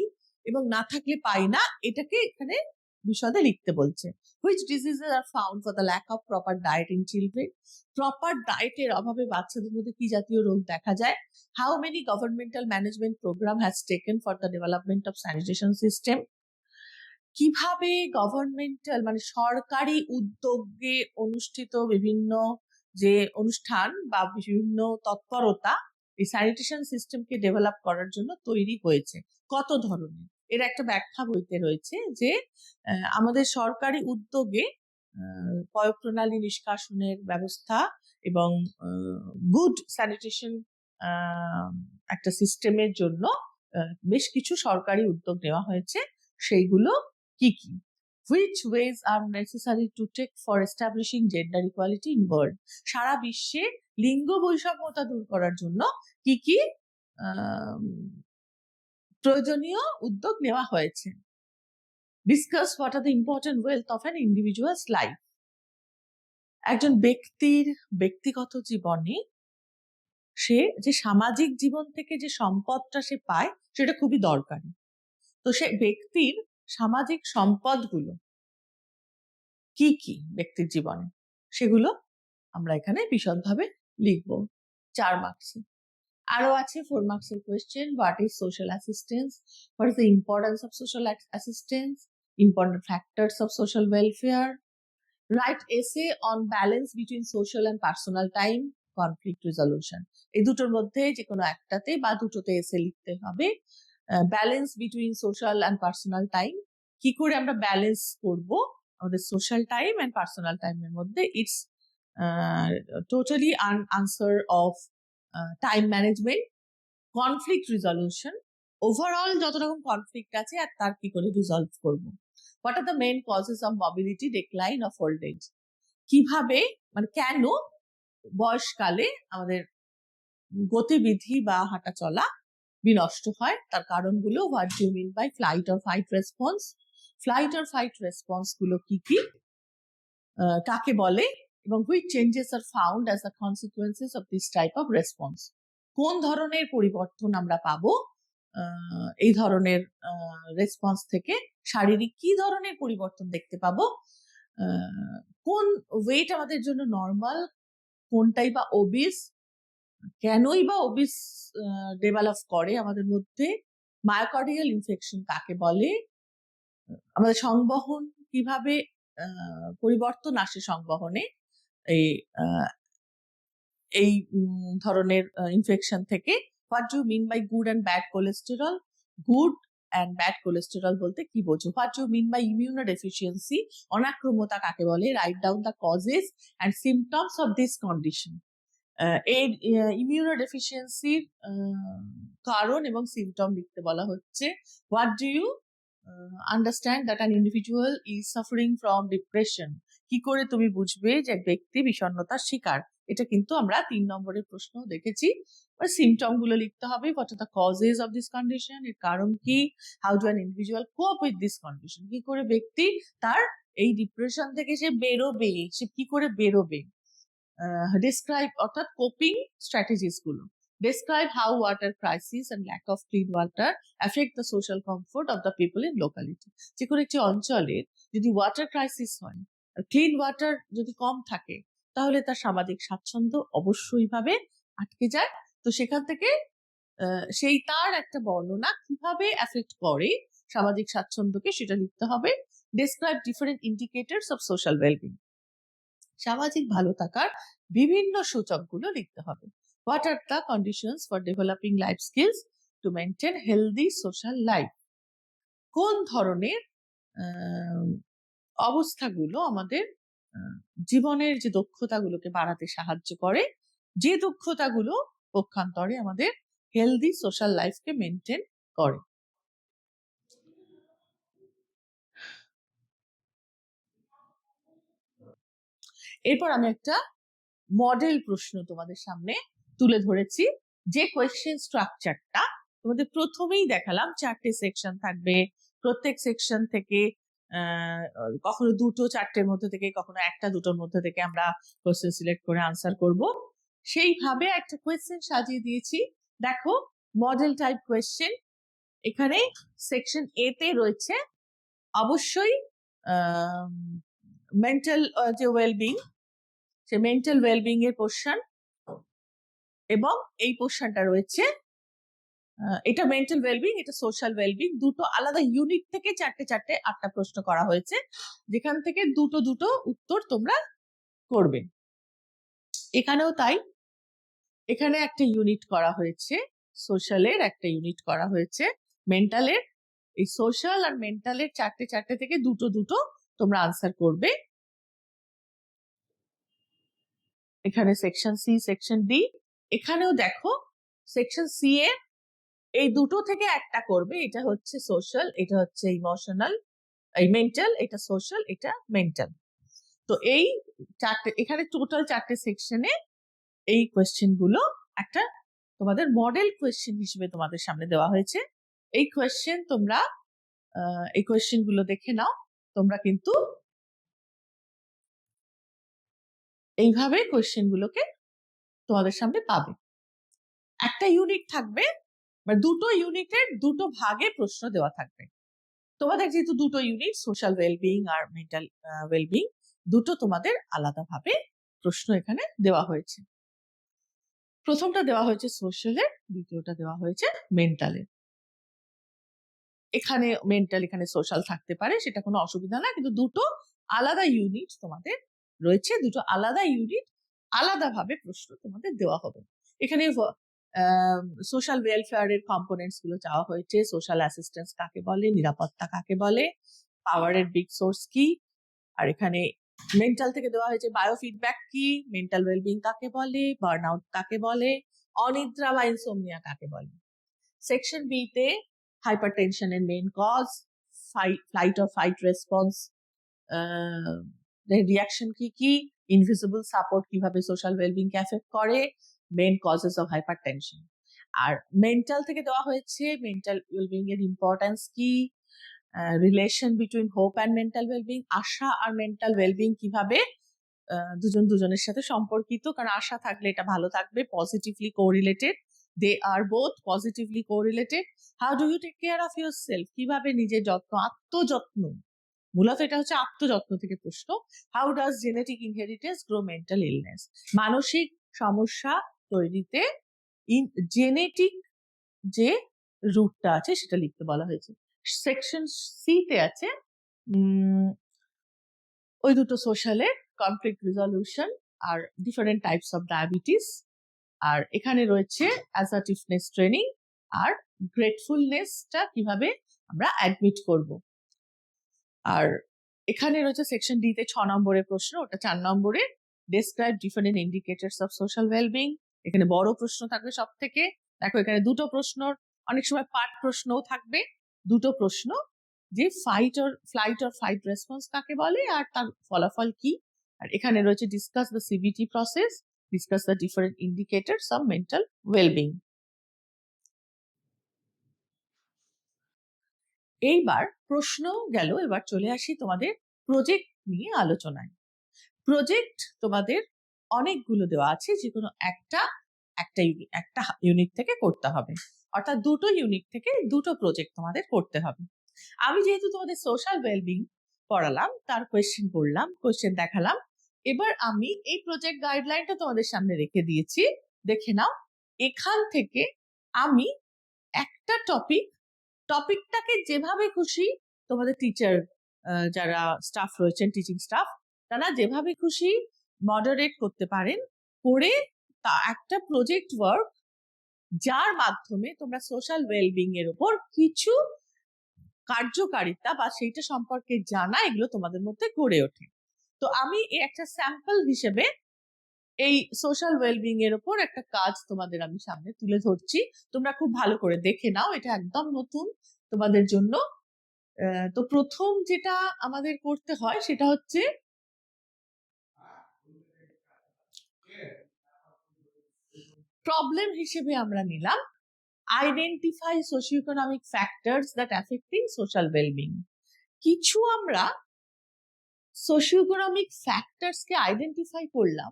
এবং না থাকলে পাই না, এটাকে এখানে বিশদে লিখতে বলছে। Which diseases are found for the lack of proper diet in children? Proper ডায়েটের অভাবে বাচ্চাদের মধ্যে কি জাতীয় রোগ দেখা যায়? How many governmental management program has taken for the development of sanitation system? কিভাবে গভর্নমেন্টাল মানে সরকারি উদ্যোগে অনুষ্ঠিত বিভিন্ন যে অনুষ্ঠান বা বিভিন্ন তৎপরতা এই স্যানিটেশন সিস্টেমকে ডেভেলপ করার জন্য তৈরি হয়েছে, কত ধরনের? এর একটা ব্যাখ্যা বইতে রয়েছে যে আমাদের সরকারি উদ্যোগে পয়ঃ প্রণালী নিষ্কাশনের ব্যবস্থা এবং গুড স্যানিটেশন একটা সিস্টেমের জন্য বেশ কিছু সরকারি উদ্যোগ নেওয়া হয়েছে। সেইগুলো কি কি? Which ways are necessary to take for establishing gender equality in world? সারা বিশ্বে লিঙ্গ বৈষম্যতা দূর করার জন্য কি কি প্রয়োজনীয় উদ্যোগ নেওয়া হয়েছে? Discuss what are the important wealth of an individual's life? একজন ব্যক্তির ব্যক্তিগত জীবনে সে যে সামাজিক জীবন থেকে যে সম্পদটা সে পায় সেটা খুবই দরকারি। তো সে ব্যক্তির সামাজিক সম্পদগুলো কি কি ব্যক্তির জীবনে, সেগুলো আমরা এখানে বিশদভাবে লিখব 4 মার্কসে। আরো আছে 4 মার্কসের question. What is social assistance? What is the importance of social assistance? Important factors of social welfare. Right essay on balance between social and personal time, conflict resolution. এই দুটোর মধ্যে যে কোনো একটাতে বা দুটোতে এসে লিখতে হবে। Balance between social and personal time, কি করে আমরা ব্যালেন্স করব আমাদের সোশ্যাল টাইম অ্যান্ড পার্সোনাল টাইমের মধ্যে? It's totally answer of time management. Conflict resolution, overall যত রকম কনফ্লিক্ট আছে আর তার কি করে রিজলভ করব। What are the main causes of mobility decline of old age? কিভাবে মানে কেন বয়সকালে আমাদের গতিবিধি বা হাঁটা চলা বিনষ্ট হয়। তার কারণগুলো what do you mean by flight or fight response, flight or fight response গুলো কি কি, কাকে বলে, এবং which changes are found as the consequences of this type of response. কোন ধরনের পরিবর্তন আমরা পাবো এই ধরনের রেসপন্স থেকে, শারীরিক কি ধরনের পরিবর্তন দেখতে পাবো, কোন ওয়েট আমাদের জন্য নর্মাল, কোনটাই বা ওবিস, কেনই বা ওবিস ডেভেলপ করে আমাদের মধ্যে, মায়োকার্ডিয়াল ইনফেকশন কাকে বলে, আমাদের সংবহন কিভাবে পরিবর্তন আসে সংবহনে এই ধরনের ইনফেকশন থেকে। What do mean by good and bad cholesterol, good and bad cholesterol বলতে কি বোঝো। What do mean by immunodeficiency, অনাক্রম্যতা কাকে বলে। Write down the causes and symptoms of this condition. এই ইমিউনোডেফিসিয়েন্সির কারণ এবং সিমটম লিখতে বলা হচ্ছে। What do you understand that an individual is suffering from depression, কি করে তুমি বুঝবে যে এক ব্যক্তি বিষণ্ণতার শিকার। এটা কিন্তু আমরা 3 নম্বরের প্রশ্ন দেখেছি। সিমটম গুলো লিখতে হবে। What are the causes of this condition, এর কারণ কি। হাউ ডু অ্যান ইন্ডিভিজুয়াল কোপ উইথ দিস কন্ডিশন, কি করে ব্যক্তি তার এই ডিপ্রেশন থেকে সে বেরোবে, সে কি করে বেরোবে। ডিসক্রাইব অর্থাৎ কোপিং স্ট্র্যাটেজিস গুলো। Describe how water crisis and lack of clean water affect the social comfort of the people in locality. যে কোনো একটি অঞ্চলের যদি ওয়াটার ক্রাইসিস হয় আর ক্লিন ওয়াটার যদি কম থাকে, তাহলে তার সামাজিক স্বাচ্ছন্দ্য অবশ্যই ভাবে আটকে যায়। তো সেখান থেকে সেই তার একটা বর্ণনা কিভাবে এফেক্ট করে সামাজিক স্বাচ্ছন্দ্যকে, সেটা লিখতে হবে। Describe different indicators of social well-being, সামাজিক ভালো থাকার বিভিন্ন সূচকগুলো লিখতে হবে। What are the conditions for developing life skills to maintain healthy social life? কোন ধরনের অবস্থাগুলো আমাদের জীবনের যে দক্ষতাগুলোকে বাড়াতে সাহায্য করে, যে দক্ষতাগুলো পক্ষান্তরে আমাদের হেলদি সোশ্যাল লাইফকে মেনটেন করে। এরপর আমি একটা মডেল প্রশ্ন তোমাদের সামনে তুলে ধরেছি, যে কোয়েশ্চেন স্ট্রাকচারটা তোমাদের প্রথমেই দেখালাম। 4টে সেকশন থাকবে, প্রত্যেক সেকশন থেকে কখনো 2টো 4টের মধ্যে থেকে, কখনো 1টা 2টোর মধ্যে থেকে আমরা কোয়েশ্চেন সিলেক্ট করে আনসার করব। সেইভাবে একটা কোয়েশ্চেন সাজিয়ে দিয়েছি। দেখো, মডেল টাইপ কোয়েশ্চেন। এখানে সেকশন এ তে রয়েছে অবশ্যই মেন্টাল যে ওয়েলবিং, সে মেন্টাল ওয়েলবিং এর পোর্শন, এবং এই পোর্শনটা রয়েছে, এটা মেন্টাল ওয়েলবিং, এটা সোশ্যাল ওয়েলবিং। দুটো আলাদা ইউনিট থেকে 4টে 8টা প্রশ্ন করা হয়েছে, যেখান থেকে দুটো উত্তর তোমরা করবে। এখানেও তাই, এখানে একটা ইউনিট করা হয়েছে সোশ্যালের, একটা ইউনিট করা হয়েছে মেন্টালের। এই সোশ্যাল আর মেন্টালের 4টে থেকে দুটো তোমরা আনসার করবে। এখানে সেকশন সি, সেকশন ডি। এখানেও দেখো, সেকশন সি এ এই দুটো থেকে একটা করবে। এটা হচ্ছে সোশ্যাল, এটা হচ্ছে ইমোশনাল, এই মেন্টাল, এটা সোশ্যাল, এটা মেন্টাল। তো এই 4টে, এখানে টোটাল 4টে সেকশনে এই কোয়েশ্চেন গুলো একটা তোমাদের মডেল কোয়েশ্চেন হিসেবে তোমাদের সামনে দেওয়া হয়েছে। এই কোয়েশ্চেন তোমরা এই কোয়েশ্চেন গুলো দেখে নাও। তোমরা কিন্তু এইভাবে কোয়েশ্চেন গুলোকে তোমাদের সামনে পাবে। একটা ইউনিট থাকবে, বা দুটো ইউনিটের দুটো ভাগে প্রশ্ন দেওয়া থাকবে। তোমাদের যেহেতু দুটো ইউনিট, সোশ্যাল ওয়েলবিং আর মেন্টাল ওয়েলবিং, দুটো তোমাদের আলাদাভাবে প্রশ্ন এখানে দেওয়া হয়েছে। প্রথমটা দেওয়া হয়েছে সোশ্যালের, দ্বিতীয়টা দেওয়া হয়েছে মেন্টালের। এখানে মেন্টাল, এখানে সোশ্যাল থাকতে পারে, সেটা কোনো অসুবিধা না, কিন্তু দুটো আলাদা ইউনিট তোমাদের রয়েছে, দুটো আলাদা ইউনিট, আলাদাভাবে প্রশ্ন তোমাদের দেওয়া হবে। এখানে সোশ্যাল ওয়েলফেয়ারের কম্পোনেন্টস গুলো চাওয়া হয়েছে। সোশ্যাল অ্যাসিস্ট্যান্স কাকে বলে, নিরাপত্তা কাকে বলে, পাওয়ারের বিগ সোর্স কি, আর এখানে মেন্টাল থেকে দেওয়া হয়েছে বায়োফিডব্যাক কি, মেন্টাল ওয়েলবিং কাকে বলে, বার্নআউট কাকে বলে, অনিদ্রা বা ইনসোমনিয়া কাকে বলে। সেকশন বি তে হাইপারটেনশনের main cause, flight or fight response reaction কি কি, ইনভিজিবল সাপোর্ট কিভাবে সোশ্যাল ওয়েলবিং কে এফেক্ট করে, মেইন কজেস অফ হাইপারটেনশন। আর মেন্টাল থেকে দেওয়া হয়েছে মেন্টাল ওয়েলবিং এর ইম্পর্টেন্স কি, relation between hope and mental wellbeing, আশা আর মেন্টাল ওয়েলবিং কিভাবে দুজন দুজনের সাথে সম্পর্কিত, কারণ আশা থাকলে এটা ভালো থাকবে, positively correlated, they are both positively correlated. How do you take care of yourself, কিভাবে নিজের যত্ন, আত্মযত্ন, মূলত এটা হচ্ছে আত্মযত্ন থেকে প্রশ্ন। How does genetic inheritance grow mental illness, মানসিক সমস্যা তৈরিতে জেনেটিক যে রুটটা আছে সেটা লিখতে বলা হয়েছে। সেকশন সি তে আছে ওই দুটো সোশ্যালের কনফ্লিক্ট রিজলিউশন আর ডিফারেন্ট টাইপস অফ ডায়াবেটিস। আর এখানে রয়েছে অ্যাসার্টিভনেস ট্রেনিং আর গ্রেটফুলনেসটা কিভাবে আমরা অ্যাডমিট করব। আর এখানে রয়েছে সেকশন ডি তে 6 নম্বরের প্রশ্ন, ওটা 4 নম্বরে, describe different indicators of social wellbeing. এখানে বড় প্রশ্ন থাকবে সব থেকে, দেখো এখানে দুটো প্রশ্ন, অনেক সময় পার্ট প্রশ্নও থাকবে, দুটো প্রশ্ন, যে ফ্লাইট অর ফাইট রেসপন্স কাকে বলে আর তার ফলাফল কি। আর এখানে রয়েছে discuss the CBT process, discuss the different indicators of mental wellbeing. এইবার প্রশ্ন গেল, এবার চলে আসি তোমাদের প্রজেক্ট নিয়ে আলোচনায়। প্রজেক্ট তোমাদের অনেকগুলো দেওয়া আছে, যে কোনো একটা ইউনিট থেকে করতে হবে, অর্থাৎ দুটো ইউনিট থেকে দুটো প্রজেক্ট তোমাদের করতে হবে। আমি যেহেতু তোমাদের সোশ্যাল ওয়েলবিং পড়ালাম, তার কোয়েশ্চেন করলাম, কোয়েশ্চেন দেখালাম, এবার আমি এই প্রজেক্ট গাইডলাইনটা তোমাদের সামনে রেখে দিয়েছি, দেখে নাও। এখান থেকে আমি একটা টপিকটাকে যেভাবে খুশি তোমাদের টিচার যারা স্টাফ রয়েছেন, টিচিং স্টাফ, তারা যেভাবে খুশি মডারেট করতে পারেন, করে তা একটা প্রজেক্ট ওয়ার্ক যার মাধ্যমে তোমরা সোশ্যাল ওয়েলবিং এর উপর কিছু কার্যকারিতা বা সেইটা সম্পর্কে জানা, এগুলো তোমাদের মধ্যে গড়ে ওঠে। তো আমি একটা স্যাম্পল হিসেবে এই সোশ্যাল ওয়েলবিং এর উপর একটা কাজ তোমাদের আমি সামনে তুলে ধরছি, তোমরা খুব ভালো করে দেখে নাও, এটা একদম নতুন তোমাদের জন্য। তো প্রথম যেটা আমাদের করতে হয় সেটা হচ্ছে প্রবলেম হিসেবে আমরা নিলাম identify socio economic factors that affecting social wellbeing. কিছু আমরা সোশিও ইকোনমিক ফ্যাক্টরস কে আইডেন্টিফাই করলাম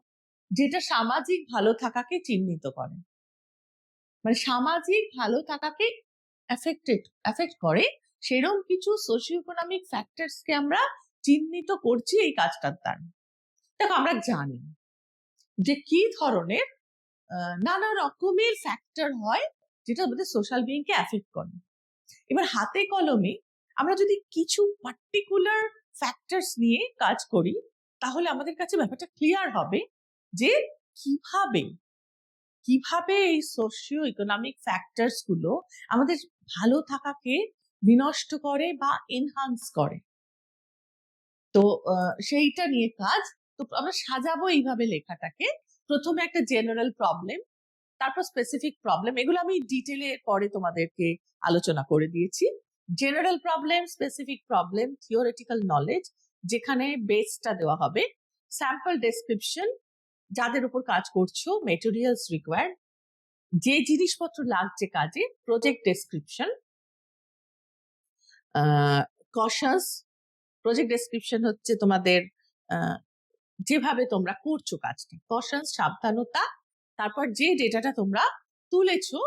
যেটা সামাজিক ভালো থাকাকে চিহ্নিত করে, মানে সামাজিক ভালো থাকাকে এফেক্ট করে, সেরকম কিছু সোশিও ইকোনমিক ফ্যাক্টরস কে আমরা চিহ্নিত করছি এই কাজটার দ্বারা। দেখো আমরা জানি যে কি ধরনের নানা রকমের ফ্যাক্টর হয় যেটা আমাদের সোশ্যাল বিইং কে এফেক্ট করে। এবার হাতে কলমে আমরা যদি কিছু পার্টিকুলার ফ্যাক্টরস নিয়ে কাজ করি, তাহলে আমাদের কাছে ব্যাপারটা ক্লিয়ার হবে যে কিভাবে এই সোশিও ইকোনমিক ফ্যাক্টরস গুলো আমাদের ভালো থাকাকে বিনষ্ট করে বা এনহান্স করে। তো সেইটা নিয়ে কাজ। তো আমরা সাজাবো এইভাবে লেখাটাকে, প্রথমে একটা জেনারেল প্রবলেম, তারপর স্পেসিফিক প্রবলেম, এগুলো আমি ডিটেলে পরে তোমাদেরকে আলোচনা করে দিয়েছি। General problem, specific problem, theoretical knowledge, যেখানে বেসটা দেওয়া হবে, স্যাম্পল ডেসক্রিপশন, যাদের উপর কাজ করছো, মেটেরিয়ালস রিকোয়ার্ড, যে জিনিসপত্র লাগছে কাজে, প্রজেক্ট ডেসক্রিপশন, কশনস। প্রজেক্ট ডেসক্রিপশন হচ্ছে তোমাদের যেভাবে তোমরা করছো কাজটি, কশনস সাবধানতা, তারপর যে ডেটাটা তোমরা তুলেছো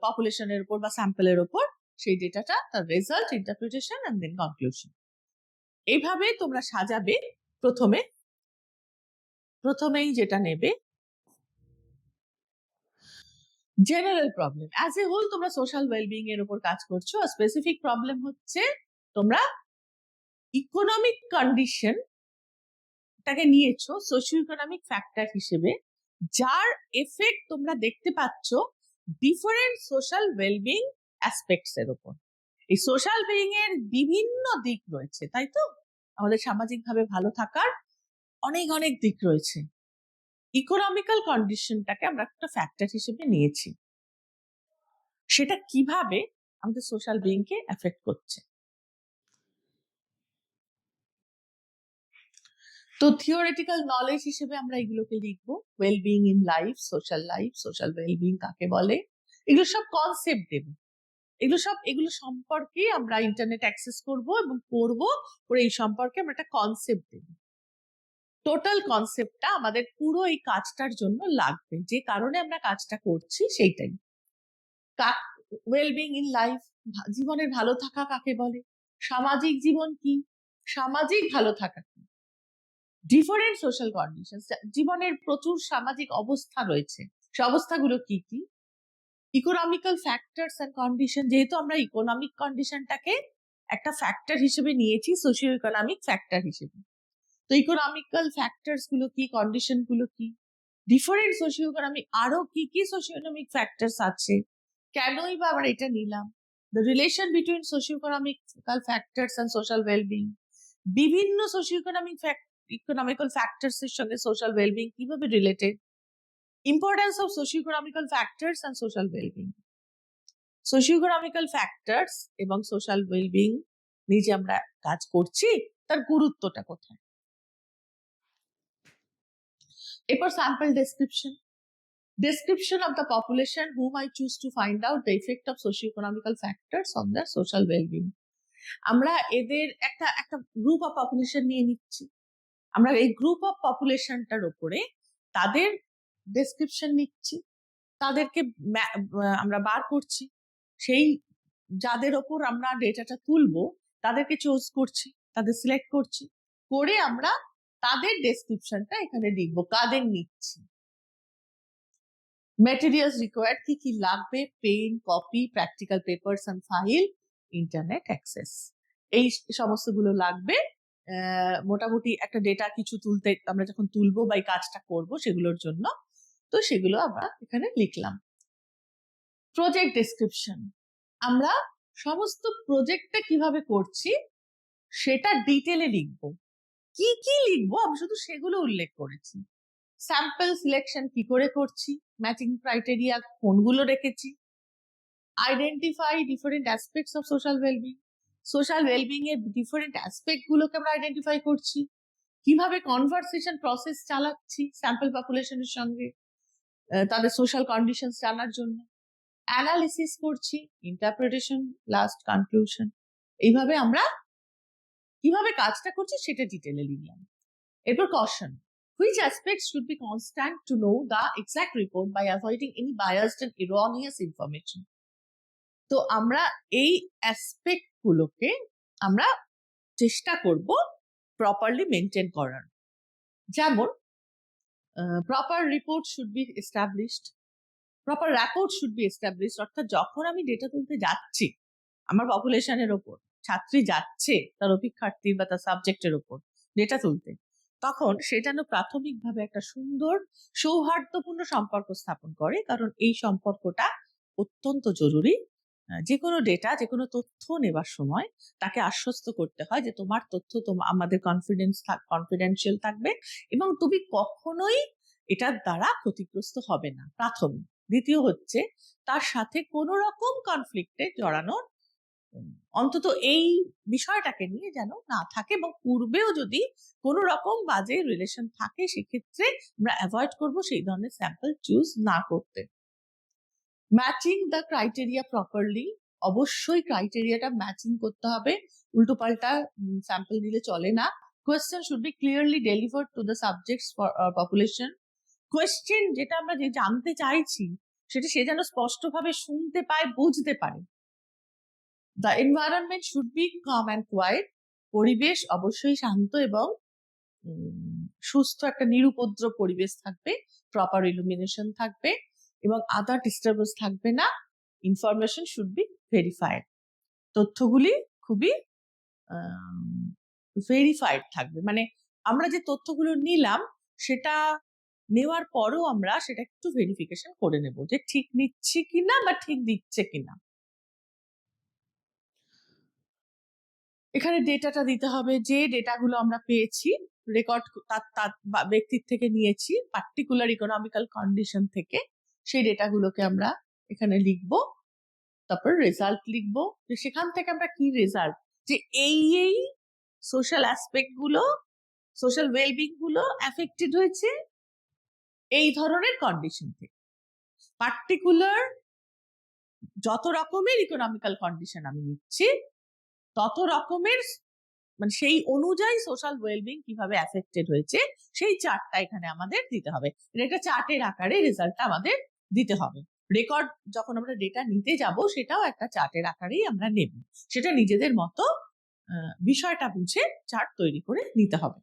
পপুলেশনের উপর বা স্যাম্পলের উপর, সেই ডেটাটা, তার result, interpretation and then conclusion. এইভাবে তোমরা সাজাবে। প্রথমেই যেটা নেবে general problem, as a whole তোমরা সোশ্যাল ওয়েলবিং এর উপর কাজ করছো, আর স্পেসিফিক প্রবলেম হচ্ছে তোমরা ইকোনমিক কন্ডিশন টাকে নিয়েছো সোশিও ইকোনমিক ফ্যাক্টর হিসেবে, যার এফেক্ট তোমরা দেখতে পাচ্ছ ডিফারেন্ট সোশ্যাল ওয়েলবিং অ্যাসপেক্টস এর উপর। এই সোশ্যাল বিইং এর বিভিন্ন দিক রয়েছে, তাই তো? আমাদের সামাজিকভাবে ভালো থাকার অনেক অনেক দিক রয়েছে। ইকোনমিক্যাল কন্ডিশনটাকে আমরা একটা ফ্যাক্টর হিসেবে নিয়েছি, সেটা কিভাবে আমাদের সোশ্যাল বিইং কে এফেক্ট করছে। তো থিওরিটিক্যাল নলেজ হিসেবে আমরা এগুলোকে লিখবো। Wellbeing in life, social wellbeing কাকে বলে, এগুলো সব কনসেপ্ট দেব। এগুলো সম্পর্কে আমরা ইন্টারনেট অ্যাক্সেস করব এবং পড়বো, পরে এই সম্পর্কে আমরা একটা কনসেপ্ট দেব। টোটাল কনসেপ্টটা আমাদের পুরো এই কাজটার জন্য লাগবে, যে কারণে আমরা কাজটা করছি সেইটাই। ওয়েলবিং ইন লাইফ, জীবনের ভালো থাকা কাকে বলে, সামাজিক জীবন কি, সামাজিক ভালো থাকা কি, ডিফারেন্ট সোশ্যাল কন্ডিশন, জীবনের প্রচুর সামাজিক অবস্থা রয়েছে, সে অবস্থাগুলো কি কি, ইকোনমিক্যাল ফ্যাক্টরস এন্ড কন্ডিশন, যেহেতু আমরা ইকোনমিক কন্ডিশনটাকে একটা ফ্যাক্টর হিসেবে নিয়েছি, সোশিও ইকোনমিক ফ্যাক্টর হিসেবে, তো ইকোনমিক্যাল ফ্যাক্টরস গুলো কি, কন্ডিশন গুলো কি, ডিফারেন্ট সোশিও ইকোনমিক, আরো কি কি সোশিও ইকোনমিক ফ্যাক্টরস আছে, কেনই বা আবার এটা নিলাম, the relation between socio economical factors and social wellbeing, বিভিন্ন সোশিও ইকোনমিক্যাল ফ্যাক্টরস এর সঙ্গে সোশ্যাল ওয়েলবিং কিভাবে related, importance of socio economical factors and social wellbeing, socio economical factors এবং সোশ্যাল ওয়েলবিং নিয়ে যে আমরা কাজ করছি তার গুরুত্বটা কোথায়। এরপর sample description of the population whom I choose to find out the effect of socio-economical factors on their social well-being. আমরা এদের একটা গ্রুপ অফ পপুলেশন নিয়ে নিচ্ছি, আমরা এই গ্রুপ অফ পপুলেশনটার উপরে তাদের ডেসক্রিপশন নিচ্ছি, তাদেরকে আমরা বার করছি, সেই যাদের ওপর আমরা ডেটাটা তুলবো তাদেরকে চুজ করছি, তাদের সিলেক্ট করছি, করে আমরা তাদের ডেসক্রিপশনটা এখানে লিখবো, কাদের নিচ্ছি, materials required কি কি লাগবে, pen, copy, practical papers and file, internet access, এই সমস্তগুলো লাগবে। মোটামুটি একটা ডেটা কিছু তুলতে, আমরা যখন তুলবো বা এই কাজটা করবো সেগুলোর জন্য, তো সেগুলো আমরা এখানে লিখলাম। প্রজেক্ট ডেসক্রিপশন, আমরা সমস্ত প্রজেক্টটা কিভাবে করছি সেটা ডিটেলে লিখবো, কি কি লিখবো আমি শুধু সেগুলো উল্লেখ করেছি। স্যাম্পল সিলেকশন কি করে করছি, ম্যাচিং ক্রাইটেরিয়া কোনগুলো রেখেছি, identify different aspects of social wellbeing এর ডিফারেন্ট অ্যাসপেক্ট গুলোকে আমরা আইডেন্টিফাই করছি, কিভাবে কনভারসেশন প্রসেস চালাচ্ছি স্যাম্পল পপুলেশনের সঙ্গে তাদের সোশ্যাল কন্ডিশন জানার জন্য, অ্যানালিসিস করছি, ইন্টারপ্রিটেশন, লাস্ট কনক্লুশন, এইভাবে আমরা কিভাবে কাজটা করছি সেটা ডিটেলে লিখলাম। এরপর caution, which aspects should be constant to know the exact report by avoiding any biased and erroneous information. তো আমরা এই অ্যাসপেক্ট গুলোকে আমরা চেষ্টা করব প্রপারলি মেনটেন করার, যেমন proper report should be established, proper rapport should be established, অর্থাৎ যখন আমি ডেটা তুলতে যাচ্ছি আমার পপুলেশনের ওপর, ছাত্রী যাচ্ছে তার অভিক্ষার্থীর বা তার সাবজেক্টের ওপর ডেটা তুলতে, তখন সেটা প্রাথমিকভাবে একটা সুন্দর সৌহার্দ্যপূর্ণ সম্পর্ক স্থাপন করে, কারণ এই সম্পর্কটা অত্যন্ত জরুরি। যে কোনো ডেটা, যে কোনো তথ্য নেবার সময় তাকে আশ্বস্ত করতে হয় যে তোমার তথ্য আমাদের কনফিডেন্সিয়াল থাকবে এবং তুমি কখনোই এটার দ্বারা ক্ষতিগ্রস্ত হবে না, প্রাথমিক। দ্বিতীয় হচ্ছে তার সাথে কোনো রকম কনফ্লিক্টে জড়ানোর, অন্তত এই বিষয়টাকে নিয়ে যেন না থাকে, এবং পূর্বেও যদি কোনো রকম বাজে রিলেশন থাকে সেক্ষেত্রে আমরা অ্যাভয়েড করব সেই ধরনের স্যাম্পল চুজ না করতে। ম্যাচিং দ্য ক্রাইটেরিয়া প্রপারলি, অবশ্যই ক্রাইটেরিয়াটা ম্যাচিং করতে হবে, উল্টোপাল্টা স্যাম্পল দিলে চলে না। Question should be clearly delivered to the subjects population, question যেটা আমরা যে জানতে চাইছি সেটা সে যেন স্পষ্টভাবে শুনতে পায়, বুঝতে পারে। The environment should be calm and quiet, পরিবেশ অবশ্যই শান্ত এবং সুস্থ, একটা নিরুপদ্রব পরিবেশ থাকবে, প্রপার ইলুমিনেশন থাকবে এবং আদার ডিস্টারবেন্স থাকবে না। ইনফরমেশন শুড বি ভেরিফাইড, তথ্যগুলি খুবই ভেরিফাইড থাকবে, মানে আমরা যে তথ্যগুলো নিলাম সেটা নেওয়ার পরও আমরা সেটা একটু ভেরিফিকেশন করে নেব যে ঠিক নিচ্ছি কিনা বা ঠিক দিচ্ছে কিনা। এখানে ডেটাটা দিতে হবে, যে ডেটাগুলো আমরা পেয়েছি রেকর্ড তার ব্যক্তির থেকে নিয়েছি, পার্টিকুলার ইকোনমিক্যাল কন্ডিশন থেকে, সেই ডেটাগুলোকে আমরা এখানে লিখবো। তারপর রেজাল্ট লিখবো, যে সেখান থেকে আমরা কি রেজাল্ট, যে এই সোশ্যাল অ্যাসপেক্ট গুলো সোশ্যাল ওয়েলবিং গুলো অ্যাফেক্টেড হয়েছে এই ধরনের কন্ডিশন থেকে। পার্টিকুলার যত রকমের ইকোনমিক্যাল কন্ডিশন আমি নিচ্ছি তত রকমের মানে সেই অনুযায়ী সোশ্যাল ওয়েলবিং কিভাবে অ্যাফেক্টেড হয়েছে সেই চার্টটা এখানে আমাদের দিতে হবে। এটা চার্টের আকারে রেজাল্টটা আমাদের দিতে হবে। রেকর্ড যখন আমরা ডেটা নিতে যাব সেটাও একটা চার্টের আকারেই আমরা নেব, সেটা নিজেদের মতো বিষয়টা বুঝে চার্ট তৈরি করে নিতে হবে।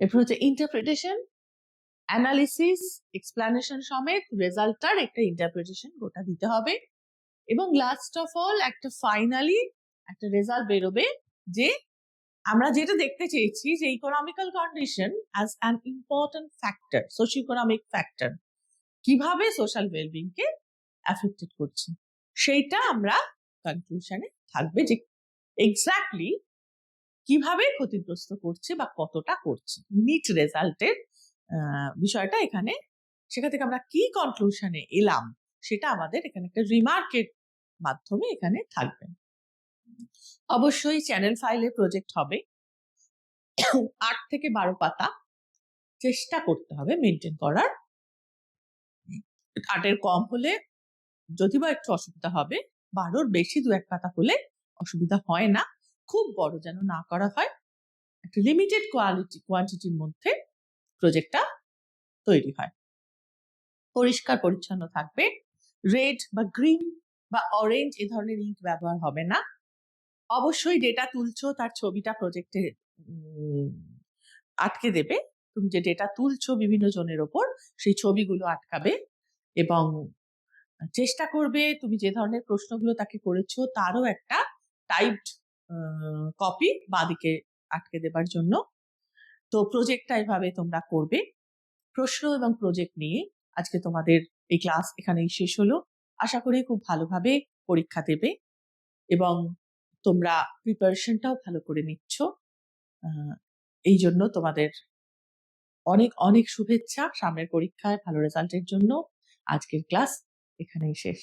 এরপর হচ্ছে ইন্টারপ্রিটেশন, অ্যানালিসিস, এক্সপ্লানেশন সমেত রেজাল্টটার একটা ইন্টারপ্রিটেশন গোটা দিতে হবে। এবং লাস্ট অফ অল একটা ফাইনালি একটা রেজাল্ট বেরোবে যে আমরা যেটা দেখতে চেয়েছি যে economical condition as an important factor, socio economic factor কিভাবে সোশ্যাল ওয়েলবিং কে অ্যাফেক্টেড করছে, সেইটা আমরা কনক্লুশনে থাকবে যে এক্স্যাক্টলি কিভাবে ক্ষতিগ্রস্ত করছে বা কতটা করছে। নিট রেজাল্টের বিষয়টা এখানে, সেখান থেকে আমরা কি কনক্লুশনে এলাম সেটা আমাদের এখানে একটা রিমার্কের মাধ্যমে এখানে থাকবে। অবশ্যই চ্যানেল ফাইলে প্রজেক্ট হবে, 8 থেকে 12 পাতা চেষ্টা করতে হবে মেনটেন করার। 8-এর কম হলে যদি বা একটু অসুবিধা হবে, 12-র বেশি 2-1 পাতা হলে অসুবিধা হয় না। খুব বড় যেন না করা হয়, একটা লিমিটেড কোয়ান্টিটির মধ্যে প্রজেক্টটা তৈরি হয়। পরিষ্কার পরিচ্ছন্ন থাকবে, রেড বা গ্রিন বা অরেঞ্জ এ ধরনের ইঙ্ক ব্যবহার হবে না। অবশ্যই ডেটা তুলছো তার ছবিটা প্রজেক্টে আটকে দেবে, তুমি যে ডেটা তুলছো বিভিন্ন জনের ওপর সেই ছবিগুলো আটকাবে এবং চেষ্টা করবে তুমি যে ধরনের প্রশ্নগুলো তাকে করেছো তারও একটা টাইপড কপি বাঁদিকে আটকে দেবার জন্য। তো প্রজেক্টটা এভাবে তোমরা করবে। প্রশ্ন এবং প্রজেক্ট নিয়ে আজকে তোমাদের এই ক্লাস এখানেই শেষ হলো। আশা করি খুব ভালোভাবে পরীক্ষা দেবে এবং তোমরা প্রিপারেশনটাও ভালো করে নিচ্ছ। এই জন্য তোমাদের অনেক অনেক শুভেচ্ছা সামনের পরীক্ষায় ভালো রেজাল্টের জন্য। আজকের ক্লাস এখানেই শেষ।